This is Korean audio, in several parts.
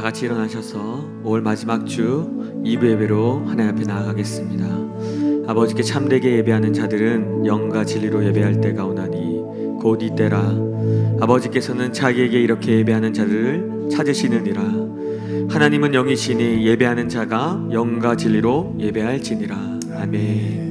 다 같이 일어나셔서 5월 마지막 주 2부 예배로 하나님 앞에 나아가겠습니다. 아버지께 참되게 예배하는 자들은 영과 진리로 예배할 때가 오나니 곧 이때라. 아버지께서는 자기에게 이렇게 예배하는 자들을 찾으시느니라. 하나님은 영이시니 예배하는 자가 영과 진리로 예배할지니라. 아멘.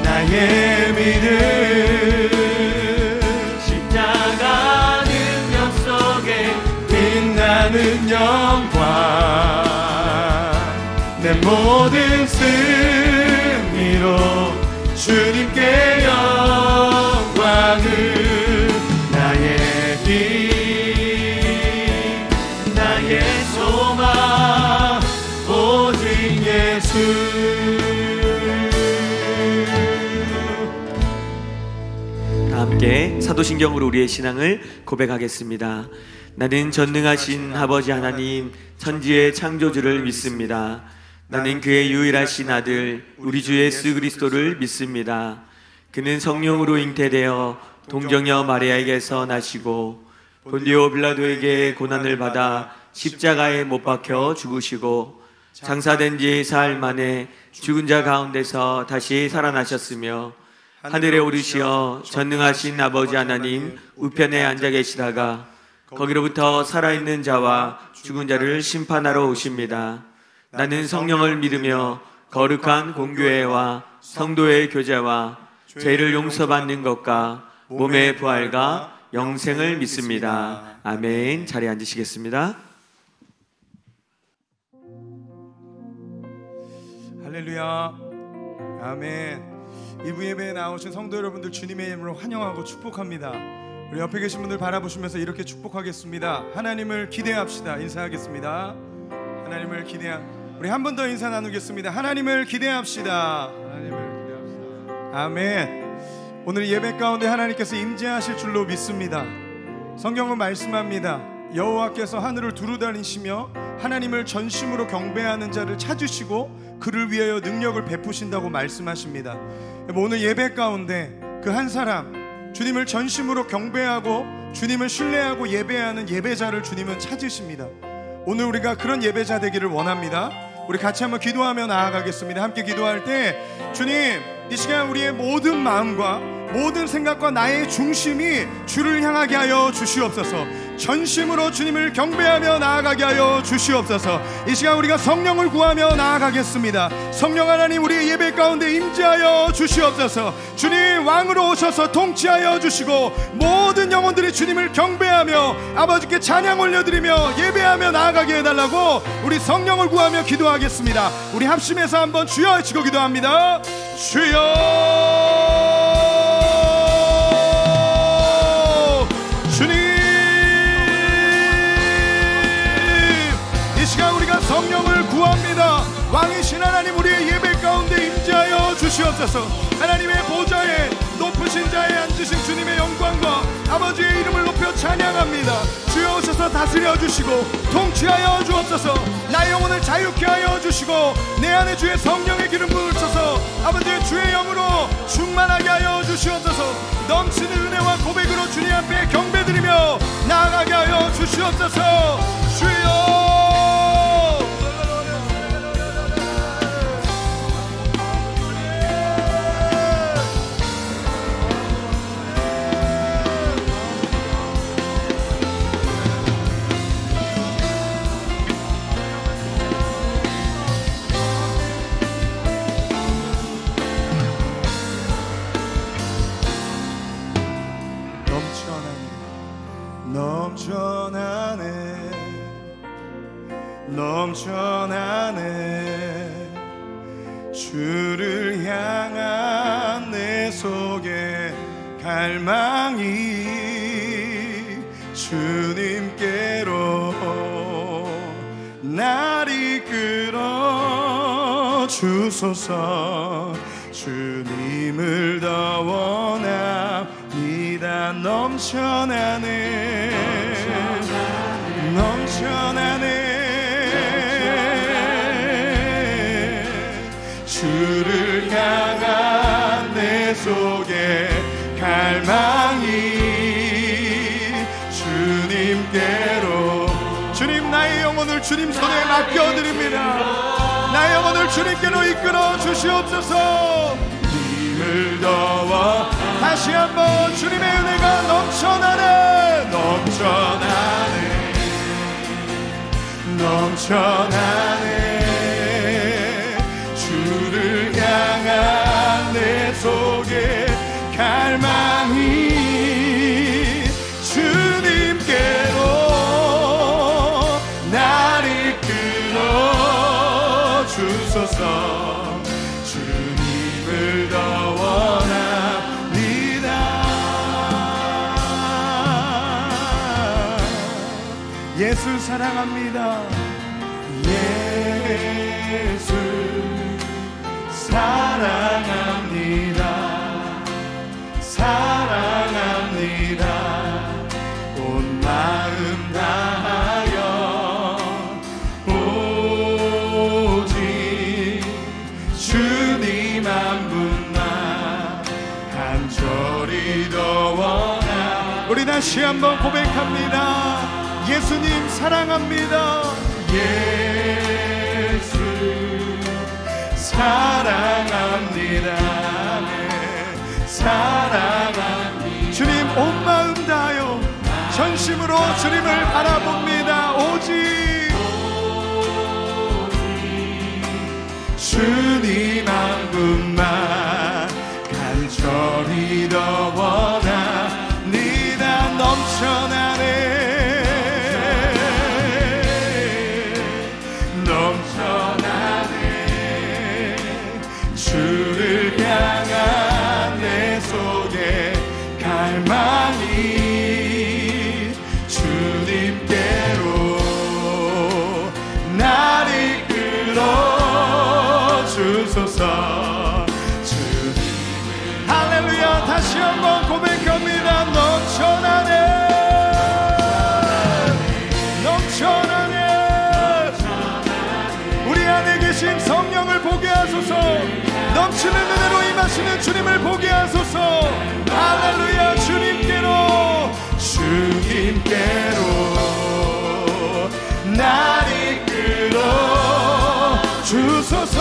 나의 믿음 십자가 능력 속에 빛나는 영광 내 모든 승리로 주님께 영광을 나의 힘 나의 소망 오직 예수. 함께 사도신경으로 우리의 신앙을 고백하겠습니다. 나는 전능하신 아버지 하나님 천지의 창조주를 믿습니다. 나는 그의 유일하신 아들 우리 주 예수 그리스도를 믿습니다. 그는 성령으로 잉태되어 동정녀 마리아에게서 나시고 본디오 빌라도에게 고난을 받아 십자가에 못 박혀 죽으시고 장사된 지 사흘 만에 죽은 자 가운데서 다시 살아나셨으며 하늘에 오르시어 전능하신 아버지 하나님 우편에 앉아 계시다가 거기로부터 살아있는 자와 죽은 자를 심판하러 오십니다. 나는 성령을 믿으며 거룩한 공교회와 성도의 교제와 죄를 용서받는 것과 몸의 부활과 영생을 믿습니다. 아멘. 자리에 앉으시겠습니다. 할렐루야. 아멘. 2부 예배에 나오신 성도 여러분들 주님의 이름으로 환영하고 축복합니다. 우리 옆에 계신 분들 바라보시면서 이렇게 축복하겠습니다. 하나님을 기대합시다. 인사하겠습니다. 하나님을 우리 한 번 더 인사 나누겠습니다. 하나님을 기대합시다. 하나님을 기대합시다. 아멘. 오늘 예배 가운데 하나님께서 임재하실 줄로 믿습니다. 성경은 말씀합니다. 여호와께서 하늘을 두루다니시며 하나님을 전심으로 경배하는 자를 찾으시고 그를 위하여 능력을 베푸신다고 말씀하십니다. 오늘 예배 가운데 그 한 사람 주님을 전심으로 경배하고 주님을 신뢰하고 예배하는 예배자를 주님은 찾으십니다. 오늘 우리가 그런 예배자 되기를 원합니다. 우리 같이 한번 기도하며 나아가겠습니다. 함께 기도할 때 주님 이 시간 우리의 모든 마음과 모든 생각과 나의 중심이 주를 향하게 하여 주시옵소서. 전심으로 주님을 경배하며 나아가게 하여 주시옵소서. 이 시간 우리가 성령을 구하며 나아가겠습니다. 성령 하나님 우리의 예배 가운데 임재하여 주시옵소서. 주님 왕으로 오셔서 통치하여 주시고 모든 영혼들이 주님을 경배하며 아버지께 찬양 올려드리며 예배하며 나아가게 해달라고 우리 성령을 구하며 기도하겠습니다. 우리 합심해서 한번 주여 외치고 기도합니다. 주여 주시옵소서. 하나님의 보좌에 높으신 자에 앉으신 주님의 영광과 아버지의 이름을 높여 찬양합니다. 주여 오셔서 다스려 주시고 통치하여 주옵소서. 나의 영혼을 자유케 하여 주시고 내 안에 주의 성령의 기름 부으셔서 아버지의 주의 영으로 충만하게 하여 주시옵소서. 넘치는 은혜와 고백으로 주님 앞에 경배드리며 나아가게 하여 주시옵소서. 주여 넘쳐나네 주를 향한 내 속에 갈망이 주님께로 날 이끌어 주소서. 주님을 더 원합니다. 넘쳐나네 주를 향한 내 속에 갈망이 주님께로. 주님, 나의 영혼을 주님 손에 맡겨드립니다. 나의 영혼을 주님께로 이끌어 주시옵소서. 주님을 더워 다시 한번 주님의 은혜가 넘쳐나네 주를 향한 내 속에 갈망이 주님께로 날 이끌어 주소서. 주님을 더 원합니다. 예수 사랑합니다. 예수 사랑합니다. 온 마음 다하여 오직 주님 한 분만 간절히 더 원하. 우리 다시 한번 고백합니다. 예수님 사랑합니다. 예수 사랑합니다. 사랑합니다. 주님 온 마음 다하여 전심으로 주님을 바라봅니다. 오직 주님 한 분만 간절히 더 원합니다. 넘쳐나네 주를 향한 내 속에 갈망이 주님께로 날 이끌어 주소서. 주님을 할렐루야. 다시 한번 고백합니다. 넘쳐나네 우리 안에 계신 성령을 보게 하소서. 넘치는 은혜로 임하시는 주님을 보게 하소서. 할렐루야. 주님께로 날 이끌어 주소서.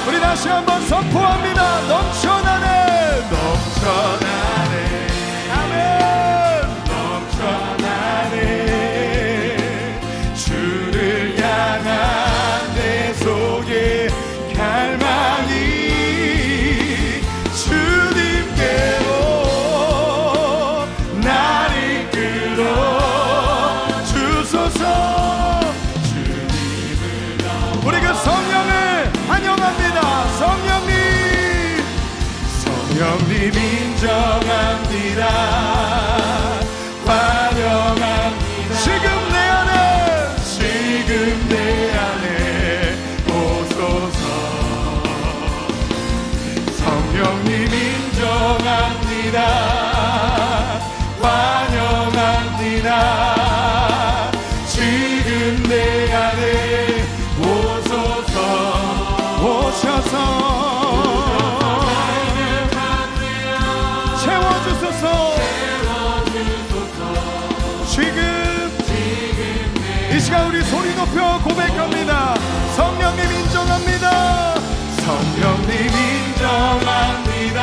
우리 다시 한번 선포합니다. 넘쳐나네 아멘. 넘쳐나네 주를 향한 내 속에 갈망이 주님께로 날 이끌어 주소서. 우리 그 성령을 환영합니다. 성령님 인정합니다. 환영합니다. 지금 내 안에 오소서. 오셔서 채워주소서. 지금 이 시간 우리 소리 높여 고백합니다. 성령님 인정합니다. 성령님 인정합니다.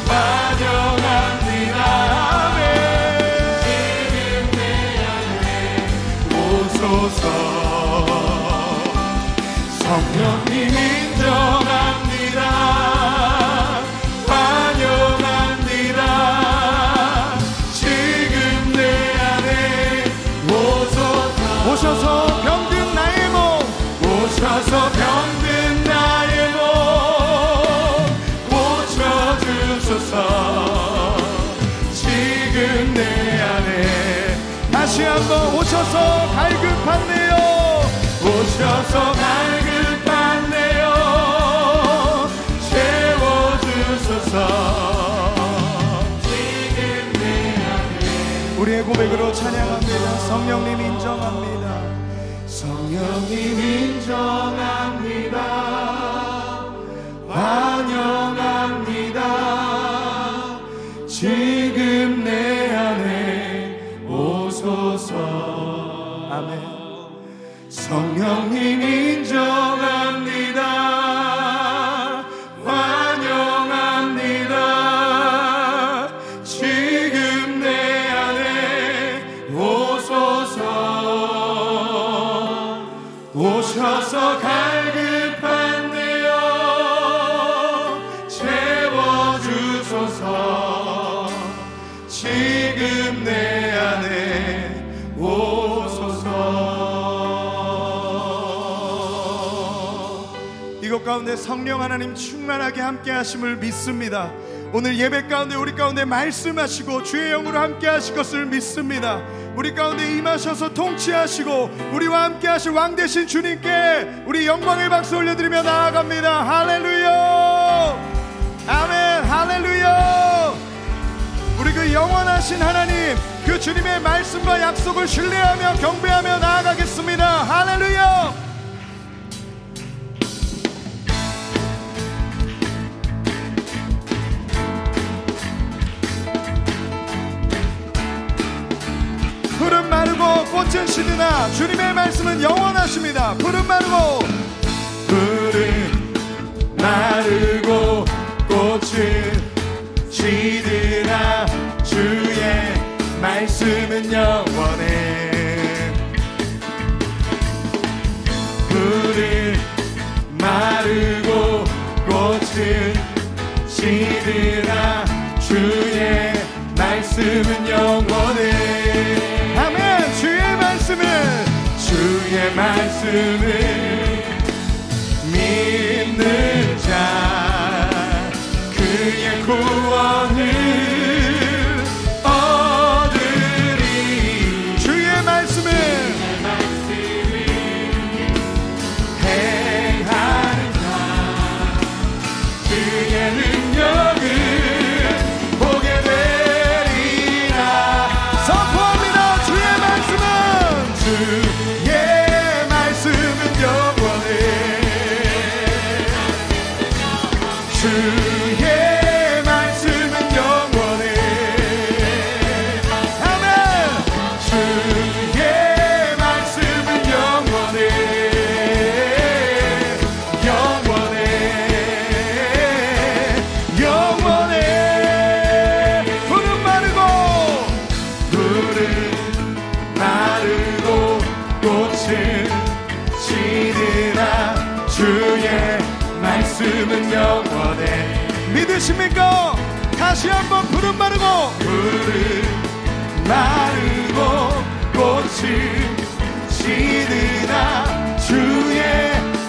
환영합니다. 아멘. 지금 내 안에 오소서. 성령님 인정합니다. 환영합니다. 지금 내 안에 오소서. 오셔서 병든 나의 몸, 오셔서 병든 나의 몸 고쳐주소서. 지금 내 안에 다시 한번 오셔서 갈급한데요. 오셔서 갈급한데요. 채워주소서. 지금 내 안에 우리의 고백으로 찬양합니다. 성령님 인정합니다. 성령님 인정합니다. 환영합니다. 지금 내 안에 오소서. 아멘. 성령님 인정합니다. 환영합니다. 지금 내 안에 오소서. 오셔서 갈급한데요. 채워주소서. 지금 내 안에 오소서. 이곳 가운데 성령 하나님 충만하게 함께 하심을 믿습니다. 오늘 예배 가운데 우리 가운데 말씀하시고 주의 영으로 함께 하실 것을 믿습니다. 우리 가운데 임하셔서 통치하시고 우리와 함께 하실 왕 되신 주님께 우리 영광의 박수 올려드리며 나아갑니다. 할렐루야. 아멘. 할렐루야. 우리 그 영원하신 하나님, 그 주님의 말씀과 약속을 신뢰하며 경배하며 나아가겠습니다. 할렐루야. 푸른 마르고 꽃은 시드나 주님의 말씀은 영원하십니다. 푸른 마르고 꽃은 시드나 주의 말씀은 영원해. 푸른 마르고 꽃은 시드나 주의 말씀은 영원해. 아멘. 주의 말씀을 믿는 자 그의 구원을 얻으리. 주의 말씀을 행하는 자 그의 능력을 보게 되리라. 선포합니다. 주의 말씀은 영원해. 주의 말씀은 영원해. 아멘. 주의 말씀은 영원해. 영원해. 영원해. 푸른 마르고 꽃은 시드나 주의 말씀은 영원해. 믿으십니까? 다시 한번 푸른 마르고 꽃이 시드나 주의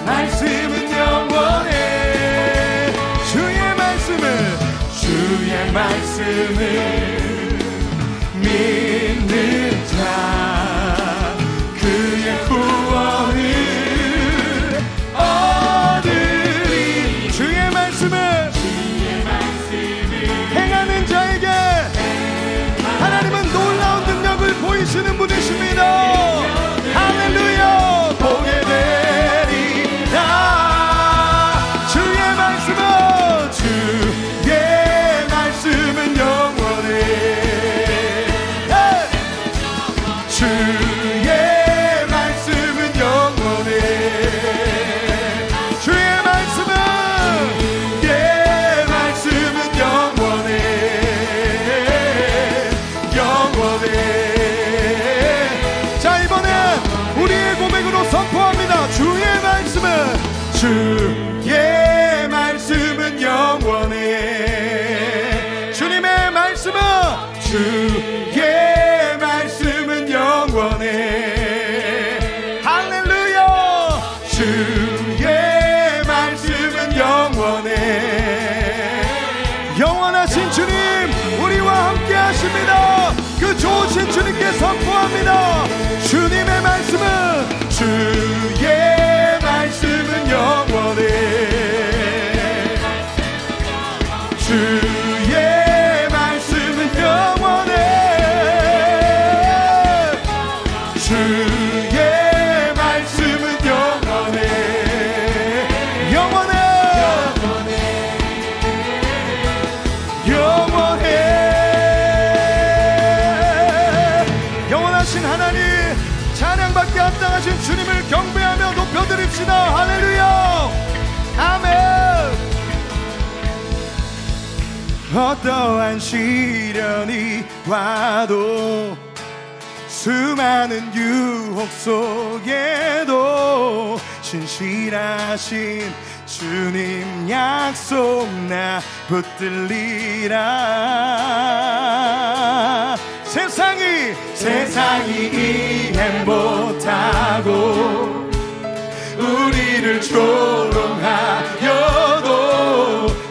말씀은 영원해. 주의 말씀을 믿는 자 그의 구원을 얻으리. 주의 말씀을 행하는 자에게 하나님은 놀라운 능력을 보이시는 분이십니다. 할렐루야. 보게 되리라. 주의 말씀은 영원해. 주님의 말씀은, 주의 말씀은 영원해. 할렐루야. 주의 말씀은 영원해. 영원하신 주님, 우리와 함께 하십니다. 그 좋으신 주님께 선포합니다. 주님의 말씀은, 주의 말씀은 영원해. 주의 말씀은 영원해. 주의 말씀은 영원해. 영원해. 영원해. 영원하신 하나님, 찬양받게 합당하신 주님을 경배하며 높여드립시다. 할렐루야. 아멘. 어떠한 시련이 와도, 수많은 유혹 속에도 신실하신 주님 약속 나 붙들리라. 세상이 이해 못하고 우리를 조롱하여도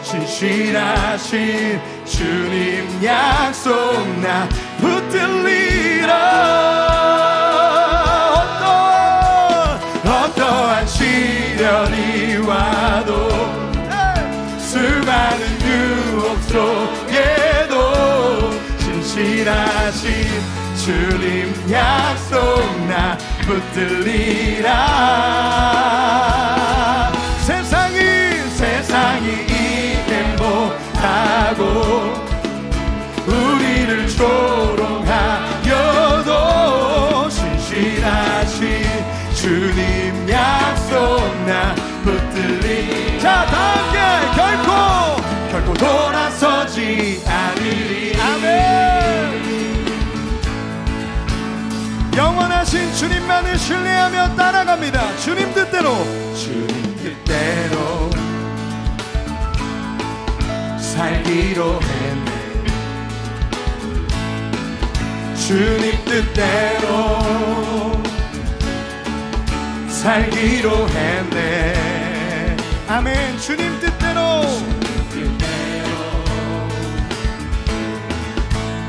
신실하신 주님 약속 나 붙들리라. 어떠한 시련이 와도, 수많은 유혹 속에도 신실하신 주님 약속 나 붙들리라. 세상이 이해 못하고 우리를 조롱하여도 신실하신 주님 약속 나 붙들리. 자, 다함께 결코 돌아서지 않으리. 아멘. 영원하신 주님만을 신뢰하며 따라갑니다. 주님 뜻대로 살기로 했네. 주님 뜻대로 살기로 했네. 아멘. 주님 뜻대로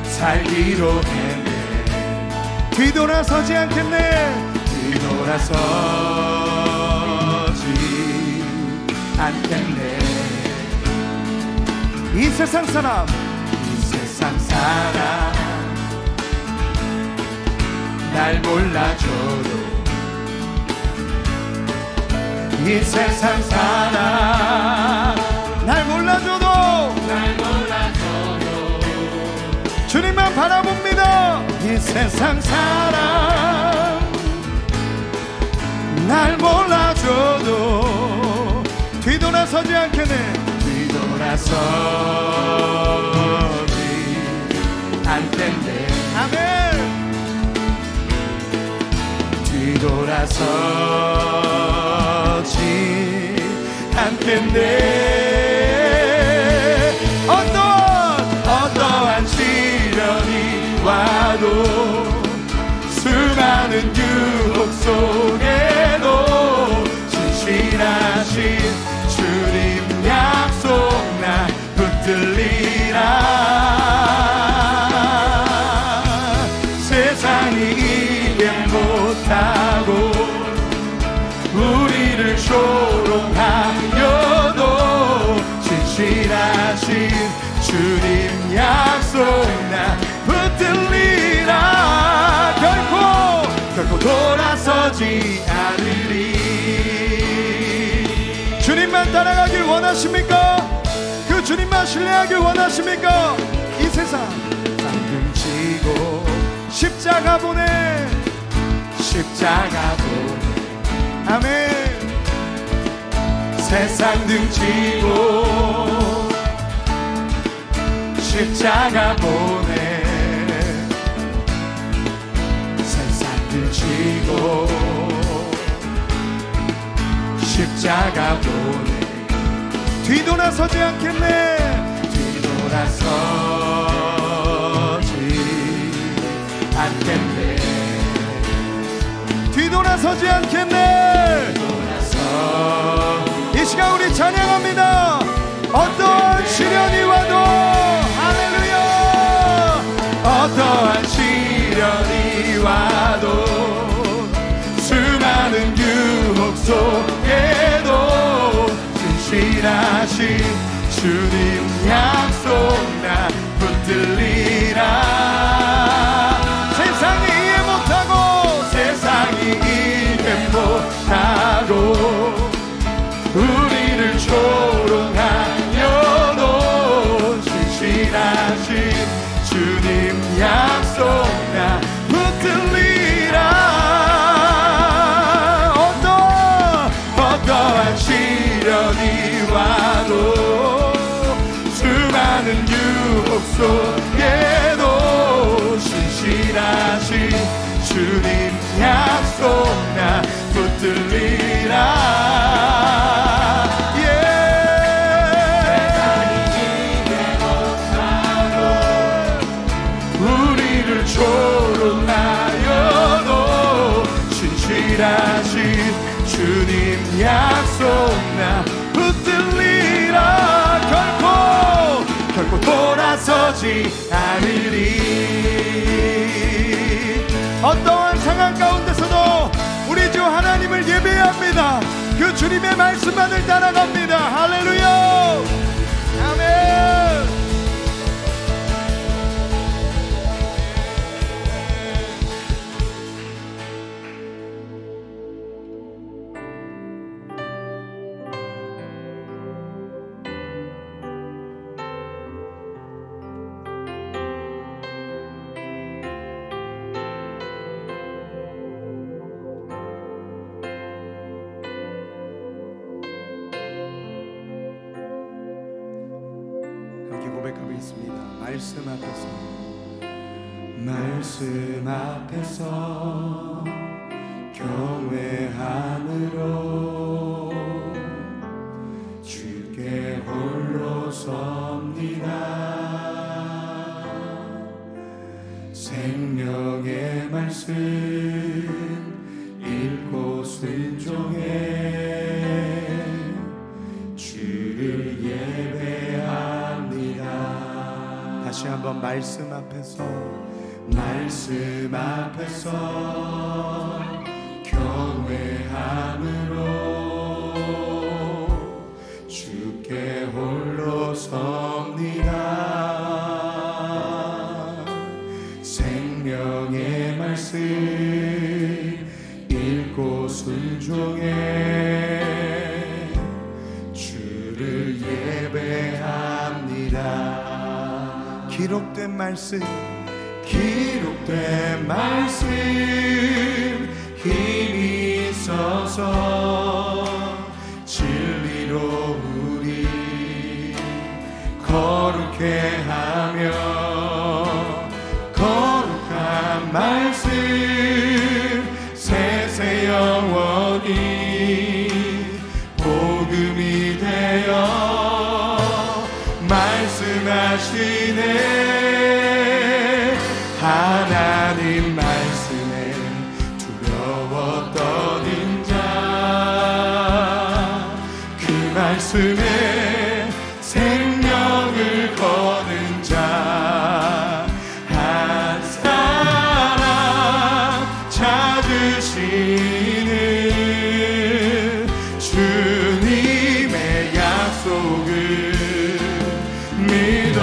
살기로 했네. 뒤돌아서지 않겠네. 뒤돌아서지 않겠네. 이 세상 사람 날 몰라줘도, 이 세상 사람 날 몰라줘도 주님만 바라봅니다. 이 세상 사람 날 몰라줘도 뒤돌아서지 않겠네. 뒤돌아서지 않겠네. 아멘. 뒤돌아서지 않겠네. 어떠한 시련이 와도, 수많은 유혹 속에도 신실하신 주님 약속 나 붙들리라. 세상이 이해 못하고 우리를 조롱하여도 신실하신 주님 약속 나 붙들리라. 결코 돌아서지 않으리. 주님만 따라가길 원하십니까? 그 주님만 신뢰하길 원하십니까? 이 세상 등지고 십자가 보내. 아멘. 세상 등지고 십자가 보내. 세상 등지고 십자가 보내 뒤돌아서지 않겠네 뒤돌아서지 않겠네 뒤돌아서지 않겠네 이 시간 우리 찬양합니다. 어떠한 시련이 와도 할렐루야 어떠한 시련이 와도 수많은 유혹 속에도 진실하신 주님 약속 나 붙들리라 세상이 이해 못하고 세상이 이해 못하고 우리를 조롱하여도 진실하신 주님 약속 나 붙들리라 어떠한 시련이 와도 수많은 유혹 속에도 신실하신 주님 약속 나 붙들리라 우리를 조롱하여도 신실하신 주님 약속 나 붙들리라 결코 돌아서지 않으리 어떠한 상황 가운데서도 우리 주 하나님을 예배합니다. 그 주님의 말씀만을 따라갑니다. 할렐루야 아멘 고백하겠습니다. 말씀 앞에서 경외함으로 주께 홀로 섭니다. 생명의 말씀 읽고 순종해 주를 예배합니다. 다시 한번 말씀 앞에서 경외함으로 주께 홀로 섭니다. 생명의 말씀 읽고 순종해 주를 예배합니다. 기록된 말씀 힘이 있어서 진리로 우리 거룩해 하며 거룩한 말씀 세세 영원히 복음이 되어 말씀하시네. 하나님 말씀에 두려웠던 인자 그 말씀에 생명을 거는 자 한 사람 찾으시는 주님의 약속을 믿어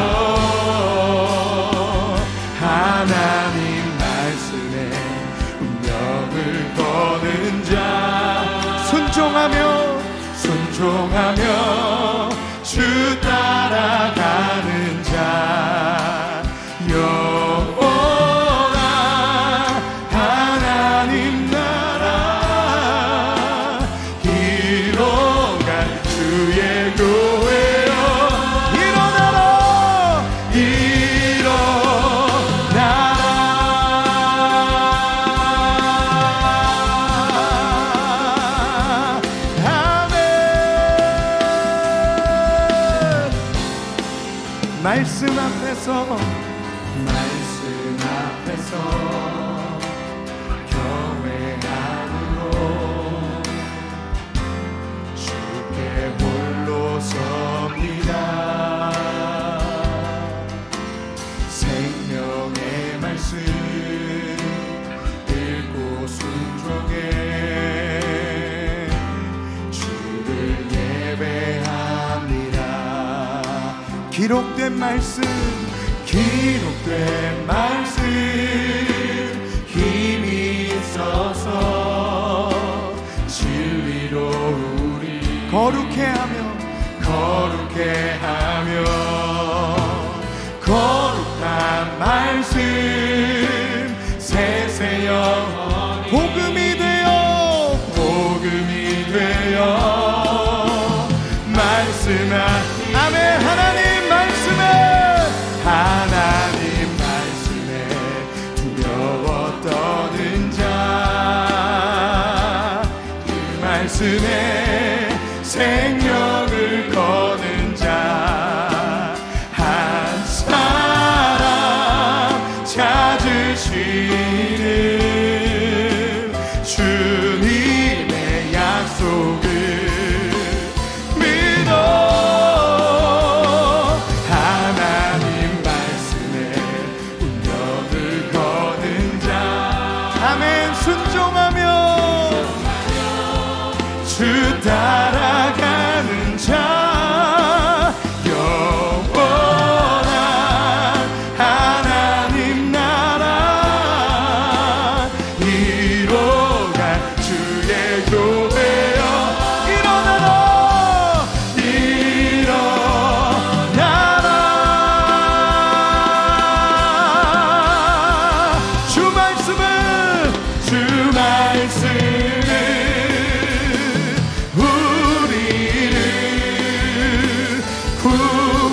하나님 말씀에 운명을 거는 자 순종하며 주 따라가는 자 영원한 하나님 나라 이뤄갈 주의 교회여 일어나라 아멘. 말씀 앞에서 경외함으로 주께 홀로 섭니다. 생명의 말씀 읽고 순종해 주를 예배합니다. 기록된 말씀 힘이 있어서 진리로 우리 거룩해 하며 거룩한 말씀 세세 영원히 복음이 되어 말씀하 아멘. 하나님 말씀에 두려워 떠는 자 그 말씀에 생명을 거는 자 한 사람 찾으시는 주님의 약속을 믿어. 주 따라가는 자 영원한 하나님 나라 이뤄갈 주의 교회여 일어나라 주 말씀은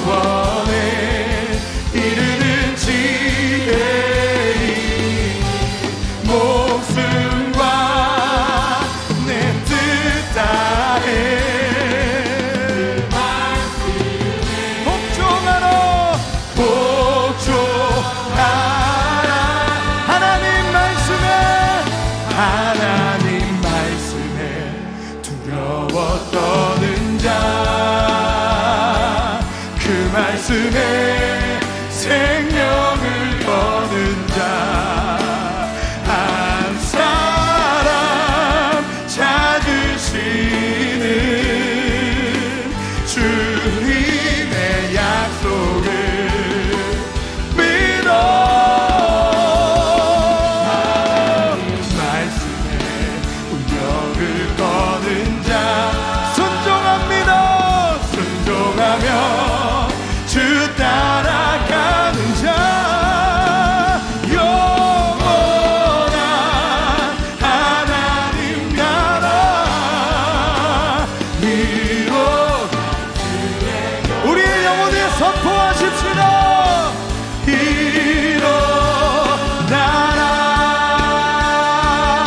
구원에 이르는 지혜이 목숨과 내 뜻 다해 복종하라 하나님 말씀에 두려워 떠는 자 그 말씀에 생명을 거는 자 한 사람 찾으시는 주님의 약속을 믿어. 말씀에 운명을 거는 자 순종하며 주 따라가는 자 영원한 하나님 나라 이뤄 우리의 영혼 위에 선포하십시다.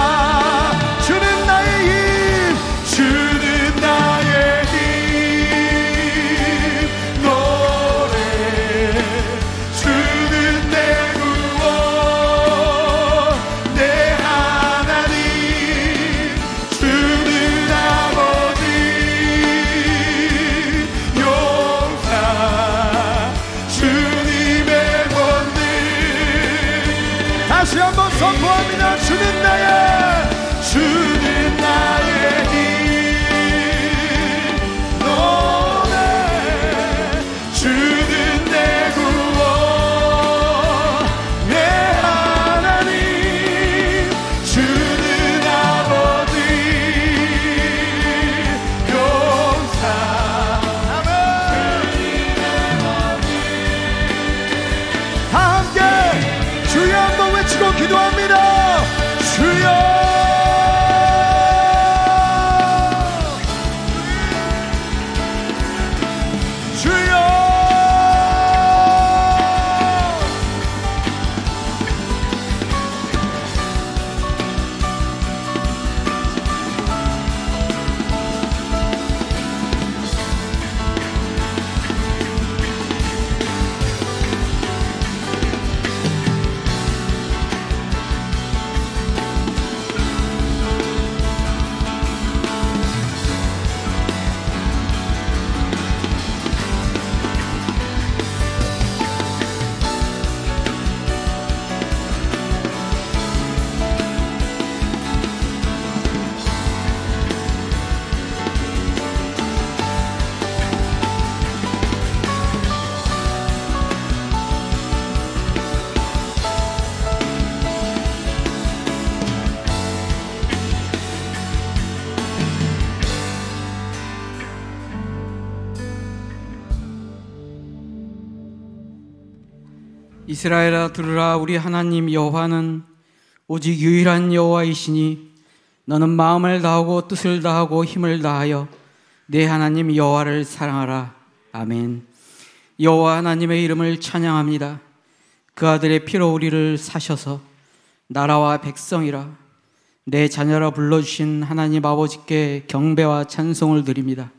일어나라 주는 나의 힘 주는 나의 힘 이스라엘아 들으라. 우리 하나님 여호와는 오직 유일한 여호와이시니 너는 마음을 다하고 뜻을 다하고 힘을 다하여 내 하나님 여호와를 사랑하라. 아멘. 여호와 하나님의 이름을 찬양합니다. 그 아들의 피로 우리를 사셔서 나라와 백성이라 내 자녀라 불러주신 하나님 아버지께 경배와 찬송을 드립니다.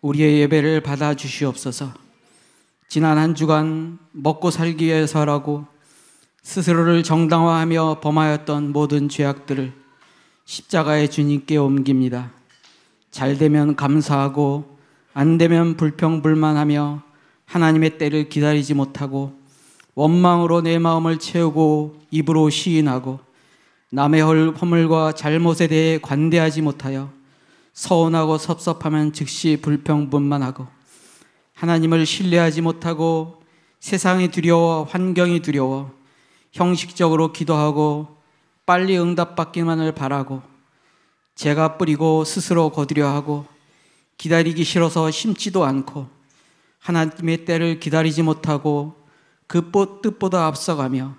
우리의 예배를 받아주시옵소서. 지난 한 주간 먹고 살기 위해서라고 스스로를 정당화하며 범하였던 모든 죄악들을 십자가의 주님께 옮깁니다. 잘 되면 감사하고 안 되면 불평불만하며 하나님의 때를 기다리지 못하고 원망으로 내 마음을 채우고 입으로 시인하고 남의 허물과 잘못에 대해 관대하지 못하여 서운하고 섭섭하면 즉시 불평불만하고 하나님을 신뢰하지 못하고 세상이 두려워 환경이 두려워 형식적으로 기도하고 빨리 응답받기만을 바라고 제가 뿌리고 스스로 거두려 하고 기다리기 싫어서 심지도 않고 하나님의 때를 기다리지 못하고 그 뜻보다 앞서가며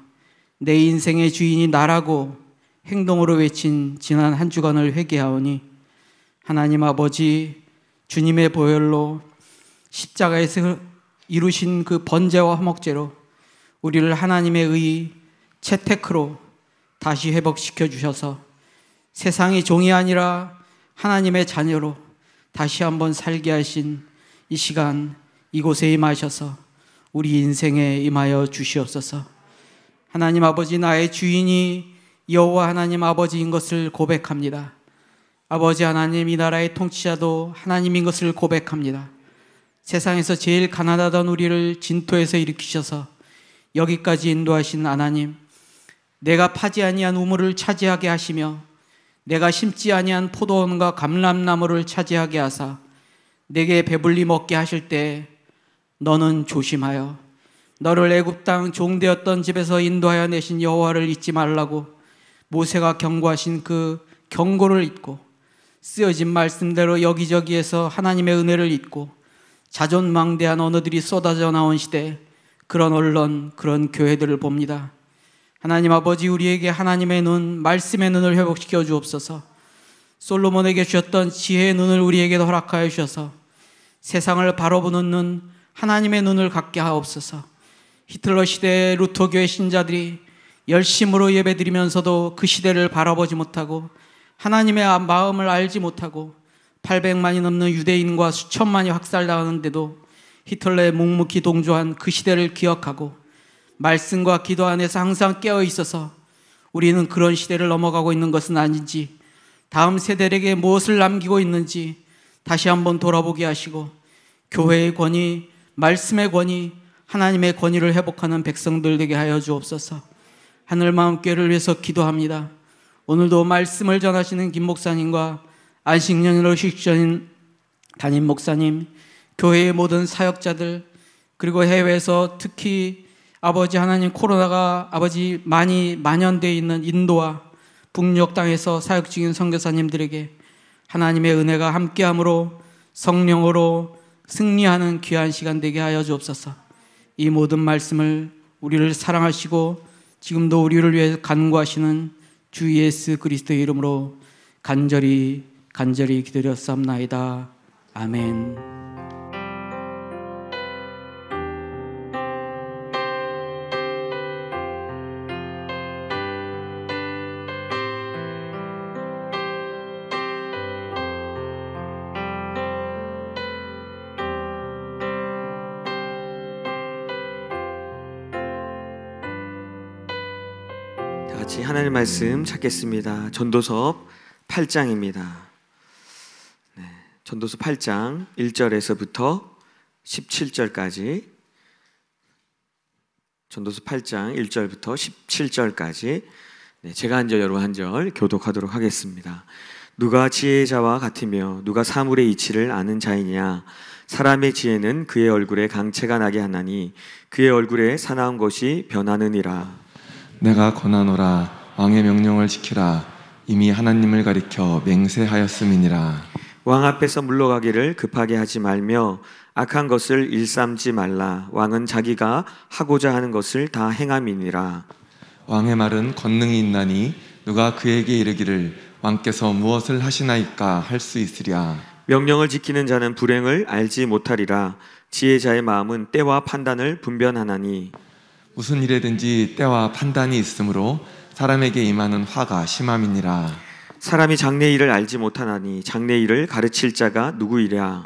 내 인생의 주인이 나라고 행동으로 외친 지난 한 주간을 회개하오니 하나님 아버지 주님의 보혈로 십자가에서 이루신 그 번제와 화목제로 우리를 하나님의 의 채테크로 다시 회복시켜 주셔서 세상의 종이 아니라 하나님의 자녀로 다시 한번 살게 하신 이 시간 이곳에 임하셔서 우리 인생에 임하여 주시옵소서. 하나님 아버지 나의 주인이 여호와 하나님 아버지인 것을 고백합니다. 아버지 하나님 이 나라의 통치자도 하나님인 것을 고백합니다. 세상에서 제일 가난하던 우리를 진토에서 일으키셔서 여기까지 인도하신 하나님, 내가 파지 아니한 우물을 차지하게 하시며 내가 심지 아니한 포도원과 감람나무를 차지하게 하사 내게 배불리 먹게 하실 때 너는 조심하여 너를 애굽 땅 종되었던 집에서 인도하여 내신 여호와를 잊지 말라고 모세가 경고하신 그 경고를 잊고 쓰여진 말씀대로 여기저기에서 하나님의 은혜를 잊고 자존망대한 언어들이 쏟아져 나온 시대, 그런 언론, 그런 교회들을 봅니다. 하나님 아버지, 우리에게 하나님의 눈, 말씀의 눈을 회복시켜 주옵소서. 솔로몬에게 주셨던 지혜의 눈을 우리에게도 허락하여 주셔서 세상을 바라보는 눈, 하나님의 눈을 갖게 하옵소서. 히틀러 시대의 루터교의 신자들이 열심으로 예배드리면서도 그 시대를 바라보지 못하고 하나님의 마음을 알지 못하고 800만이 넘는 유대인과 수천만이 학살당하는데도 히틀러에 묵묵히 동조한 그 시대를 기억하고 말씀과 기도 안에서 항상 깨어 있어서 우리는 그런 시대를 넘어가고 있는 것은 아닌지, 다음 세대에게 무엇을 남기고 있는지 다시 한번 돌아보게 하시고 교회의 권위, 말씀의 권위, 하나님의 권위를 회복하는 백성들 되게 하여 주옵소서. 하늘마음교회를 위해서 기도합니다. 오늘도 말씀을 전하시는 김 목사님과 안식년으로 휴직전인 담임 목사님, 교회의 모든 사역자들, 그리고 해외에서 특히 아버지 하나님 코로나가 아버지 많이 만연되어 있는 인도와 북녘 땅에서 사역 중인 선교사님들에게 하나님의 은혜가 함께함으로 성령으로 승리하는 귀한 시간 되게 하여 주옵소서. 이 모든 말씀을 우리를 사랑하시고 지금도 우리를 위해 간구하시는 주 예수 그리스도의 이름으로 간절히 기도드렸사옵나이다. 아멘. 같이 하나님 말씀 찾겠습니다. 전도서 8장입니다. 전도서 8장 1절에서부터 17절까지, 전도서 8장 1절부터 17절까지 제가 한 절 여러분 한 절 교독하도록 하겠습니다. 누가 지혜의 자와 같으며 누가 사물의 이치를 아는 자이냐? 사람의 지혜는 그의 얼굴에 강체가 나게 하나니 그의 얼굴에 사나운 것이 변하느니라. 내가 권하노라. 왕의 명령을 지키라. 이미 하나님을 가리켜 맹세하였음이니라. 왕 앞에서 물러가기를 급하게 하지 말며 악한 것을 일삼지 말라. 왕은 자기가 하고자 하는 것을 다 행함이니라. 왕의 말은 권능이 있나니 누가 그에게 이르기를 왕께서 무엇을 하시나이까 할 수 있으랴. 명령을 지키는 자는 불행을 알지 못하리라. 지혜자의 마음은 때와 판단을 분별하나니. 무슨 일에든지 때와 판단이 있으므로 사람에게 임하는 화가 심함이니라. 사람이 장래 일을 알지 못하나니 장래 일을 가르칠 자가 누구이랴.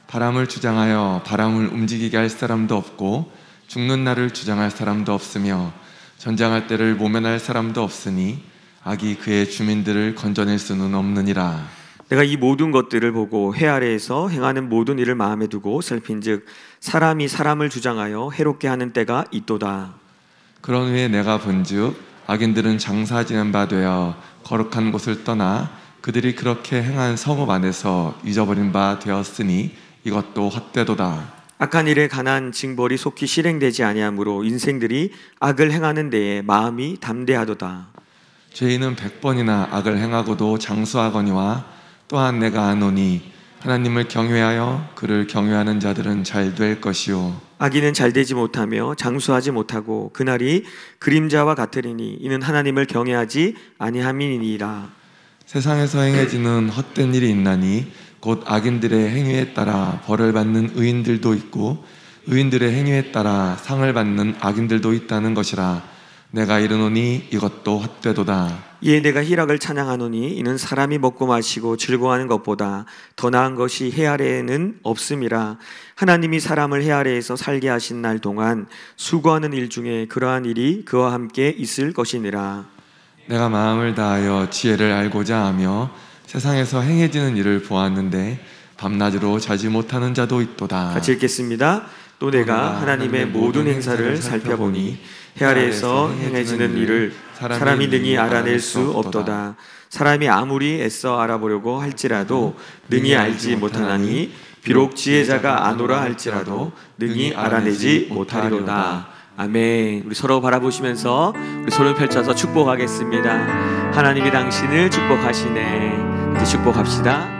바람을 주장하여 바람을 움직이게 할 사람도 없고 죽는 날을 주장할 사람도 없으며 전쟁할 때를 모면할 사람도 없으니 악이 그의 주민들을 건져낼 수는 없느니라. 내가 이 모든 것들을 보고 해 아래에서 행하는 모든 일을 마음에 두고 살핀즉 사람이 사람을 주장하여 해롭게 하는 때가 있도다. 그런 후에 내가 본즉 악인들은 장사지는 바 되어 거룩한 곳을 떠나 그들이 그렇게 행한 성읍 안에서 잊어버린 바 되었으니 이것도 헛되도다. 악한 일에 관한 징벌이 속히 실행되지 아니하므로 인생들이 악을 행하는 데에 마음이 담대하도다. 죄인은 100번이나 악을 행하고도 장수하거니와 또한 내가 아노니 하나님을 경외하여 그를 경외하는 자들은 잘 될 것이요 악인은 잘되지 못하며 장수하지 못하고 그날이 그림자와 같으리니 이는 하나님을 경외하지 아니함이니라. 세상에서 행해지는 헛된 일이 있나니 곧 악인들의 행위에 따라 벌을 받는 의인들도 있고 의인들의 행위에 따라 상을 받는 악인들도 있다는 것이라. 내가 이르노니 이것도 헛되도다. 이에 내가 희락을 찬양하노니 이는 사람이 먹고 마시고 즐거워하는 것보다 더 나은 것이 해 아래에는 없음이라. 하나님이 사람을 해 아래에서 살게 하신 날 동안 수고하는 일 중에 그러한 일이 그와 함께 있을 것이니라. 내가 마음을 다하여 지혜를 알고자 하며 세상에서 행해지는 일을 보았는데 밤낮으로 자지 못하는 자도 있도다. 같이 읽겠습니다. 또 내가 하나님의 모든 행사를 살펴보니 해 아래에서 행해지는 일을 사람이 능히 알아낼 수 없도다. 사람이 아무리 애써 알아보려고 할지라도 능히 알지 못하나니 비록 지혜자가 아노라 할지라도 능히 알아내지 못하리로다. 아멘. 우리 서로 바라보시면서 우리 손을 펼쳐서 축복하겠습니다. 하나님이 당신을 축복하시네. 이제 축복합시다.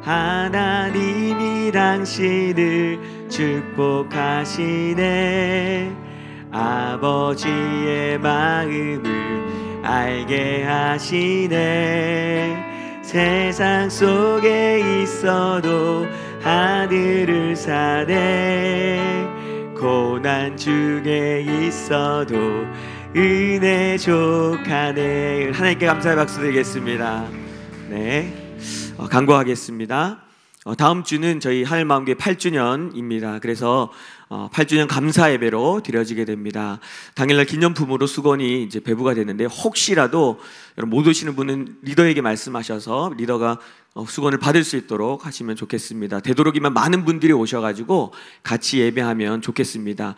하나님이 당신을 축복하시네. 아버지의 마음을 알게 하시네. 세상 속에 있어도 하늘을 사네. 고난 중에 있어도 은혜 족하네. 하나님께 감사의 박수 드리겠습니다. 네, 간구하겠습니다. 다음 주는 저희 하늘마음교회 8주년입니다. 그래서 8주년 감사 예배로 드려지게 됩니다. 당일날 기념품으로 수건이 이제 배부가 됐는데 혹시라도 여러분 못 오시는 분은 리더에게 말씀하셔서 리더가 수건을 받을 수 있도록 하시면 좋겠습니다. 되도록이면 많은 분들이 오셔가지고 같이 예배하면 좋겠습니다.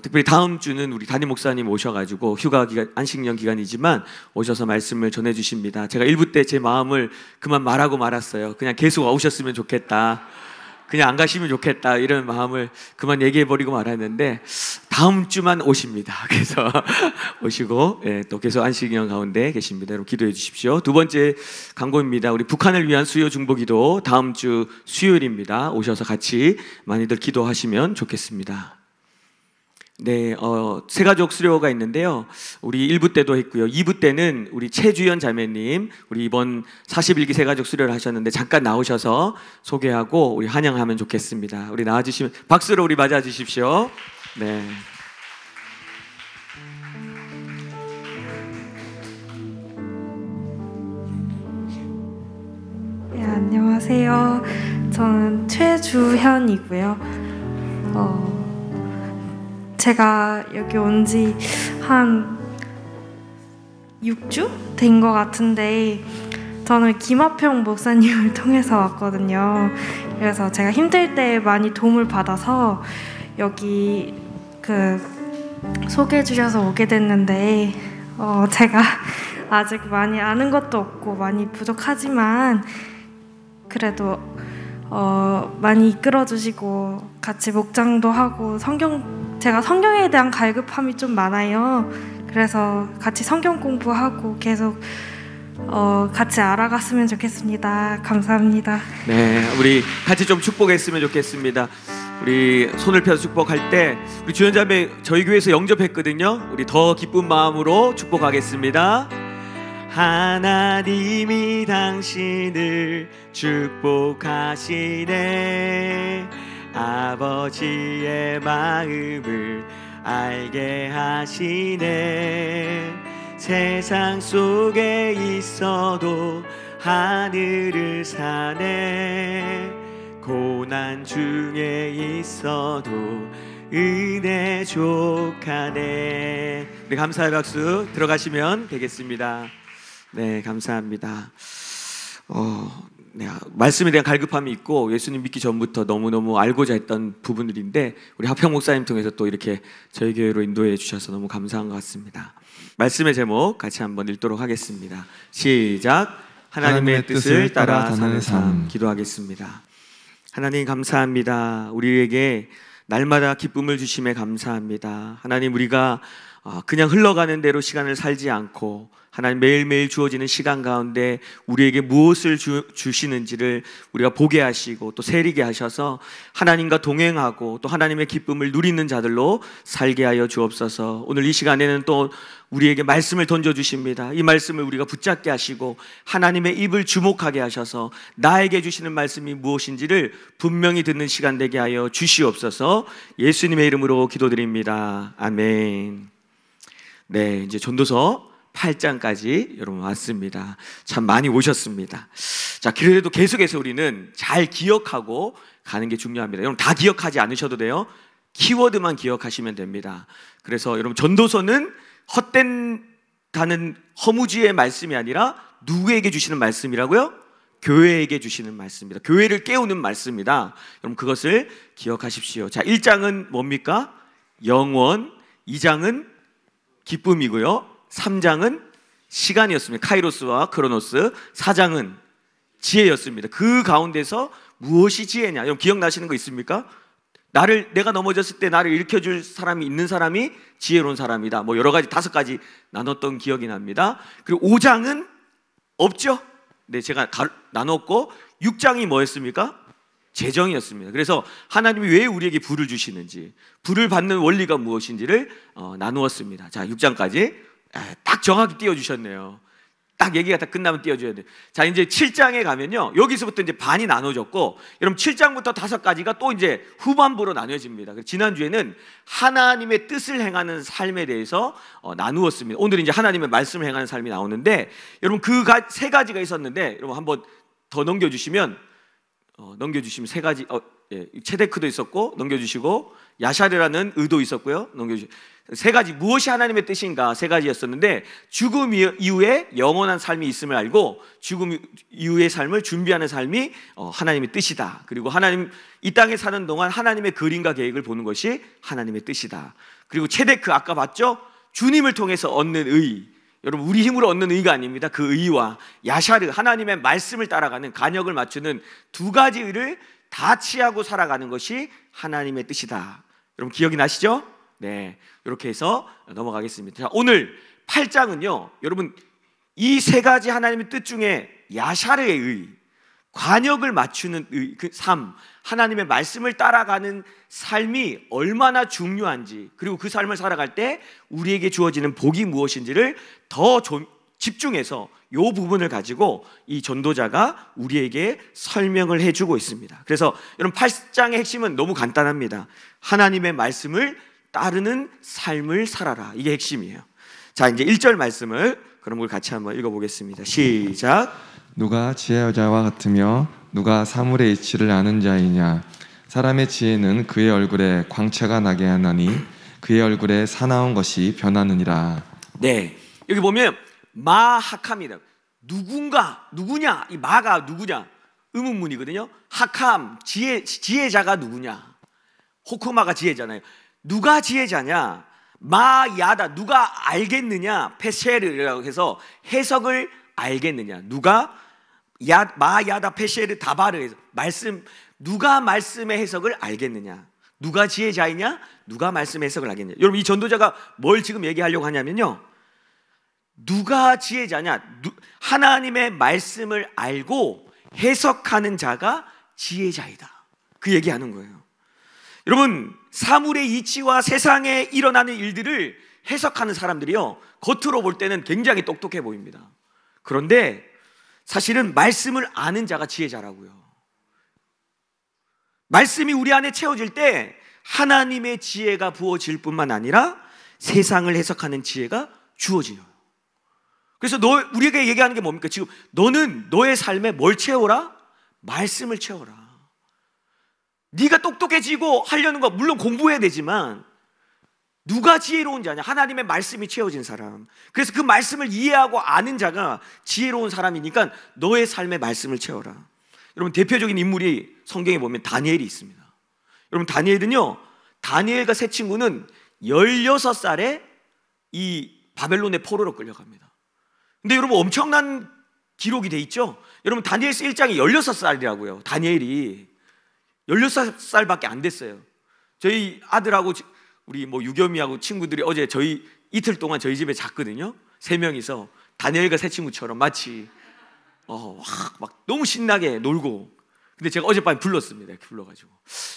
특별히 다음 주는 우리 담임 목사님 오셔가지고 휴가 기간, 안식년 기간이지만 오셔서 말씀을 전해주십니다. 제가 1부 때 제 마음을 그만 말하고 말았어요. 그냥 계속 오셨으면 좋겠다. 그냥 안 가시면 좋겠다 이런 마음을 그만 얘기해버리고 말았는데 다음 주만 오십니다. 그래서 오시고 또 계속 안식년 가운데 계십니다. 여러분 기도해 주십시오. 두 번째 광고입니다. 우리 북한을 위한 수요 중보기도 다음 주 수요일입니다. 오셔서 같이 많이들 기도하시면 좋겠습니다. 네, 새가족 수료가 있는데요. 우리 1부 때도 했고요. 2부 때는 우리 최주연 자매님, 우리 이번 41기 새가족 수료를 하셨는데 잠깐 나오셔서 소개하고 우리 환영하면 좋겠습니다. 우리 나와주시면 박수로 우리 맞아 주십시오. 네. 네, 안녕하세요. 저는 최주현이고요. 제가 여기 온 지 한 6주 된 것 같은데 저는 김하평 목사님을 통해서 왔거든요. 그래서 제가 힘들 때 많이 도움을 받아서 여기 소개해 주셔서 오게 됐는데 제가 아직 많이 아는 것도 없고 많이 부족하지만 그래도 많이 이끌어 주시고 같이 목장도 하고 제가 성경에 대한 갈급함이 좀 많아요. 그래서 같이 성경 공부하고 계속 같이 알아갔으면 좋겠습니다. 감사합니다. 네, 우리 같이 좀 축복했으면 좋겠습니다. 우리 손을 펴서 축복할 때 우리 주연자매 저희 교회에서 영접했거든요. 우리 더 기쁜 마음으로 축복하겠습니다. 하나님이 당신을 축복하시네. 아버지의 마음을 알게 하시네. 세상 속에 있어도 하늘을 사네. 고난 중에 있어도 은혜 족하네. 우리 감사의 박수 들어가시면 되겠습니다. 네, 감사합니다. 네, 말씀에 대한 갈급함이 있고 예수님 믿기 전부터 너무너무 알고자 했던 부분들인데 우리 하평 목사님 통해서 또 이렇게 저희 교회로 인도해 주셔서 너무 감사한 것 같습니다. 말씀의 제목 같이 한번 읽도록 하겠습니다. 시작. 하나님의 뜻을 따라 사는 삶. 기도하겠습니다. 하나님 감사합니다. 우리에게 날마다 기쁨을 주심에 감사합니다. 하나님, 우리가 그냥 흘러가는 대로 시간을 살지 않고 하나님 매일매일 주어지는 시간 가운데 우리에게 무엇을 주시는지를 우리가 보게 하시고 또 세리게 하셔서 하나님과 동행하고 또 하나님의 기쁨을 누리는 자들로 살게 하여 주옵소서. 오늘 이 시간에는 또 우리에게 말씀을 던져주십니다. 이 말씀을 우리가 붙잡게 하시고 하나님의 입을 주목하게 하셔서 나에게 주시는 말씀이 무엇인지를 분명히 듣는 시간 되게 하여 주시옵소서. 예수님의 이름으로 기도드립니다. 아멘. 네, 이제 전도서 8장까지 여러분 왔습니다. 참 많이 오셨습니다. 자, 그래도 계속해서 우리는 잘 기억하고 가는 게 중요합니다. 여러분 다 기억하지 않으셔도 돼요. 키워드만 기억하시면 됩니다. 그래서 여러분 전도서는 헛된 다는 허무지의 말씀이 아니라 누구에게 주시는 말씀이라고요? 교회에게 주시는 말씀입니다. 교회를 깨우는 말씀입니다. 여러분 그것을 기억하십시오. 자, 1장은 뭡니까? 영원. 2장은 기쁨이고요. 3장은 시간이었습니다. 카이로스와 크로노스. 4장은 지혜였습니다. 그 가운데서 무엇이 지혜냐? 여러분 기억나시는 거 있습니까? 내가 넘어졌을 때 나를 일으켜줄 사람이 있는 사람이 지혜로운 사람이다. 뭐 여러 가지 5가지 나눴던 기억이 납니다. 그리고 5장은 없죠? 네, 제가 나눴고 6장이 뭐였습니까? 재정이었습니다. 그래서 하나님이 왜 우리에게 불을 주시는지, 불을 받는 원리가 무엇인지를 나누었습니다. 자, 6장까지 딱 정확히 띄워주셨네요. 딱 얘기가 다 끝나면 띄워줘야 돼요. 자, 이제 7장에 가면요, 여기서부터 이제 반이 나눠졌고, 여러분 7장부터 5가지가 또 이제 후반부로 나눠집니다. 지난주에는 하나님의 뜻을 행하는 삶에 대해서 나누었습니다. 오늘은 이제 하나님의 말씀을 행하는 삶이 나오는데, 여러분 그 3가지가 있었는데, 여러분 한번 더 넘겨주시면 3가지, 체데크도 있었고 넘겨주시고, 야샤르라는 의도 있었고요, 넘겨주시고, 3가지 무엇이 하나님의 뜻인가 3가지였었는데, 죽음 이후에 영원한 삶이 있음을 알고 죽음 이후의 삶을 준비하는 삶이 하나님의 뜻이다. 그리고 하나님 이 땅에 사는 동안 하나님의 그림과 계획을 보는 것이 하나님의 뜻이다. 그리고 체데크 아까 봤죠? 주님을 통해서 얻는 의. 여러분 우리 힘으로 얻는 의가 아닙니다. 그 의와 야샤르, 하나님의 말씀을 따라가는 간역을 맞추는 2가지 의를 다 취하고 살아가는 것이 하나님의 뜻이다. 여러분 기억이 나시죠? 네, 이렇게 해서 넘어가겠습니다. 자, 오늘 8장은요, 여러분 이 3가지 하나님의 뜻 중에 야샤르의 의, 관역을 맞추는 의, 그 삶, 하나님의 말씀을 따라가는 삶이 얼마나 중요한지, 그리고 그 삶을 살아갈 때 우리에게 주어지는 복이 무엇인지를 더 집중해서 이 부분을 가지고 이 전도자가 우리에게 설명을 해주고 있습니다. 그래서 여러분 8장의 핵심은 너무 간단합니다. 하나님의 말씀을 따르는 삶을 살아라. 이게 핵심이에요. 자, 이제 1절 말씀을 그럼 우리 같이 한번 읽어보겠습니다. 시작. 누가 지혜의 자와 같으며 누가 사물의 이치를 아는 자이냐? 사람의 지혜는 그의 얼굴에 광채가 나게 하나니 그의 얼굴에 사나운 것이 변하느니라. 네, 여기 보면 마하캄이다. 누구냐? 이 마가 누구냐? 의문문이거든요. 하캄, 지혜자가 누구냐? 호크마가 지혜잖아요. 누가 지혜자냐? 마야다, 누가 알겠느냐? 페셰르라고 해서 해석을 알겠느냐? 누가 마야다 페셰르 다바르 해서 누가 말씀의 해석을 알겠느냐? 누가 지혜자이냐? 누가 말씀 해석을 하겠냐? 여러분, 이 전도자가 뭘 지금 얘기하려고 하냐면요, 누가 지혜자냐? 하나님의 말씀을 알고 해석하는 자가 지혜자이다, 그 얘기하는 거예요. 여러분, 사물의 이치와 세상에 일어나는 일들을 해석하는 사람들이요, 겉으로 볼 때는 굉장히 똑똑해 보입니다. 그런데 사실은 말씀을 아는 자가 지혜자라고요. 말씀이 우리 안에 채워질 때 하나님의 지혜가 부어질 뿐만 아니라 세상을 해석하는 지혜가 주어져요. 그래서 우리에게 얘기하는 게 뭡니까? 지금 너는 너의 삶에 뭘 채워라? 말씀을 채워라. 네가 똑똑해지고 하려는 거 물론 공부해야 되지만 누가 지혜로운 자냐? 하나님의 말씀이 채워진 사람. 그래서 그 말씀을 이해하고 아는 자가 지혜로운 사람이니까 너의 삶의 말씀을 채워라. 여러분, 대표적인 인물이 성경에 보면 다니엘이 있습니다. 여러분, 다니엘은요, 다니엘과 세 친구는 16살에 이 바벨론의 포로로 끌려갑니다. 근데 여러분, 엄청난 기록이 돼 있죠. 여러분, 다니엘서 1장이 16살이라고요. 다니엘이 16살밖에 안 됐어요. 저희 아들하고 우리 유겸이하고 친구들이 어제 저희 이틀 동안 저희 집에 잤거든요. 3명이서 다니엘과 세 친구처럼 마치 막 너무 신나게 놀고. 근데 제가 어젯밤에 불렀습니다. 이렇게 불러가지고,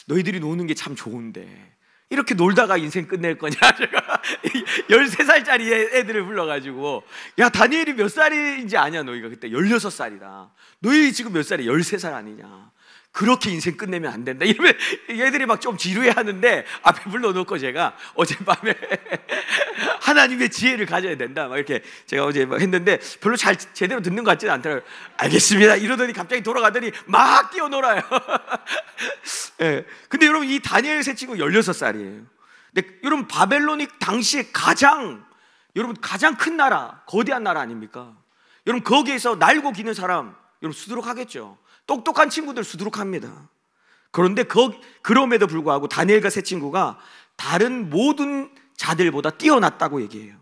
너희들이 노는 게 참 좋은데 이렇게 놀다가 인생 끝낼 거냐? 제가 13살짜리 애들을 불러가지고, 야, 다니엘이 몇 살인지 아냐? 너희가 그때 16살이다. 너희 지금 몇 살이야? 13살 아니냐? 그렇게 인생 끝내면 안 된다. 이러면 얘들이 막 좀 지루해 하는데 앞에 불러놓고 제가 어젯밤에 하나님의 지혜를 가져야 된다, 막 이렇게 제가 어제 막 했는데 별로 잘 제대로 듣는 것 같지는 않더라고요. 알겠습니다 이러더니 갑자기 돌아가더니 막 뛰어놀아요. 네. 근데 여러분, 이 다니엘 세 친구 16살이에요. 근데 여러분, 바벨론이 당시에 가장 큰 나라, 거대한 나라 아닙니까? 여러분, 거기에서 날고 기는 사람 여러분 수두룩하겠죠. 똑똑한 친구들 수두룩합니다. 그런데 그럼에도 불구하고 다니엘과 세 친구가 다른 모든 자들보다 뛰어났다고 얘기해요.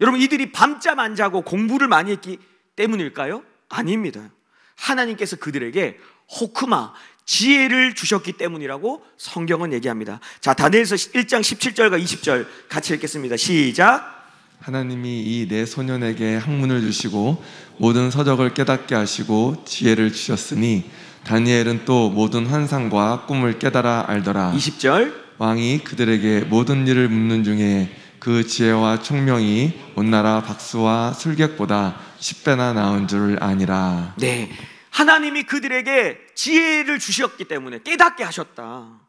여러분, 이들이 밤잠 안 자고 공부를 많이 했기 때문일까요? 아닙니다. 하나님께서 그들에게 호크마, 지혜를 주셨기 때문이라고 성경은 얘기합니다. 자, 다니엘서 1장 17절과 20절 같이 읽겠습니다. 시작. 하나님이 이 네 소년에게 학문을 주시고 모든 서적을 깨닫게 하시고 지혜를 주셨으니 다니엘은 또 모든 환상과 꿈을 깨달아 알더라. 20절. 왕이 그들에게 모든 일을 묻는 중에 그 지혜와 총명이 온 나라 박수와 술객보다 10배나 나은 줄 아니라. 네, 하나님이 그들에게 지혜를 주셨기 때문에 깨닫게 하셨다.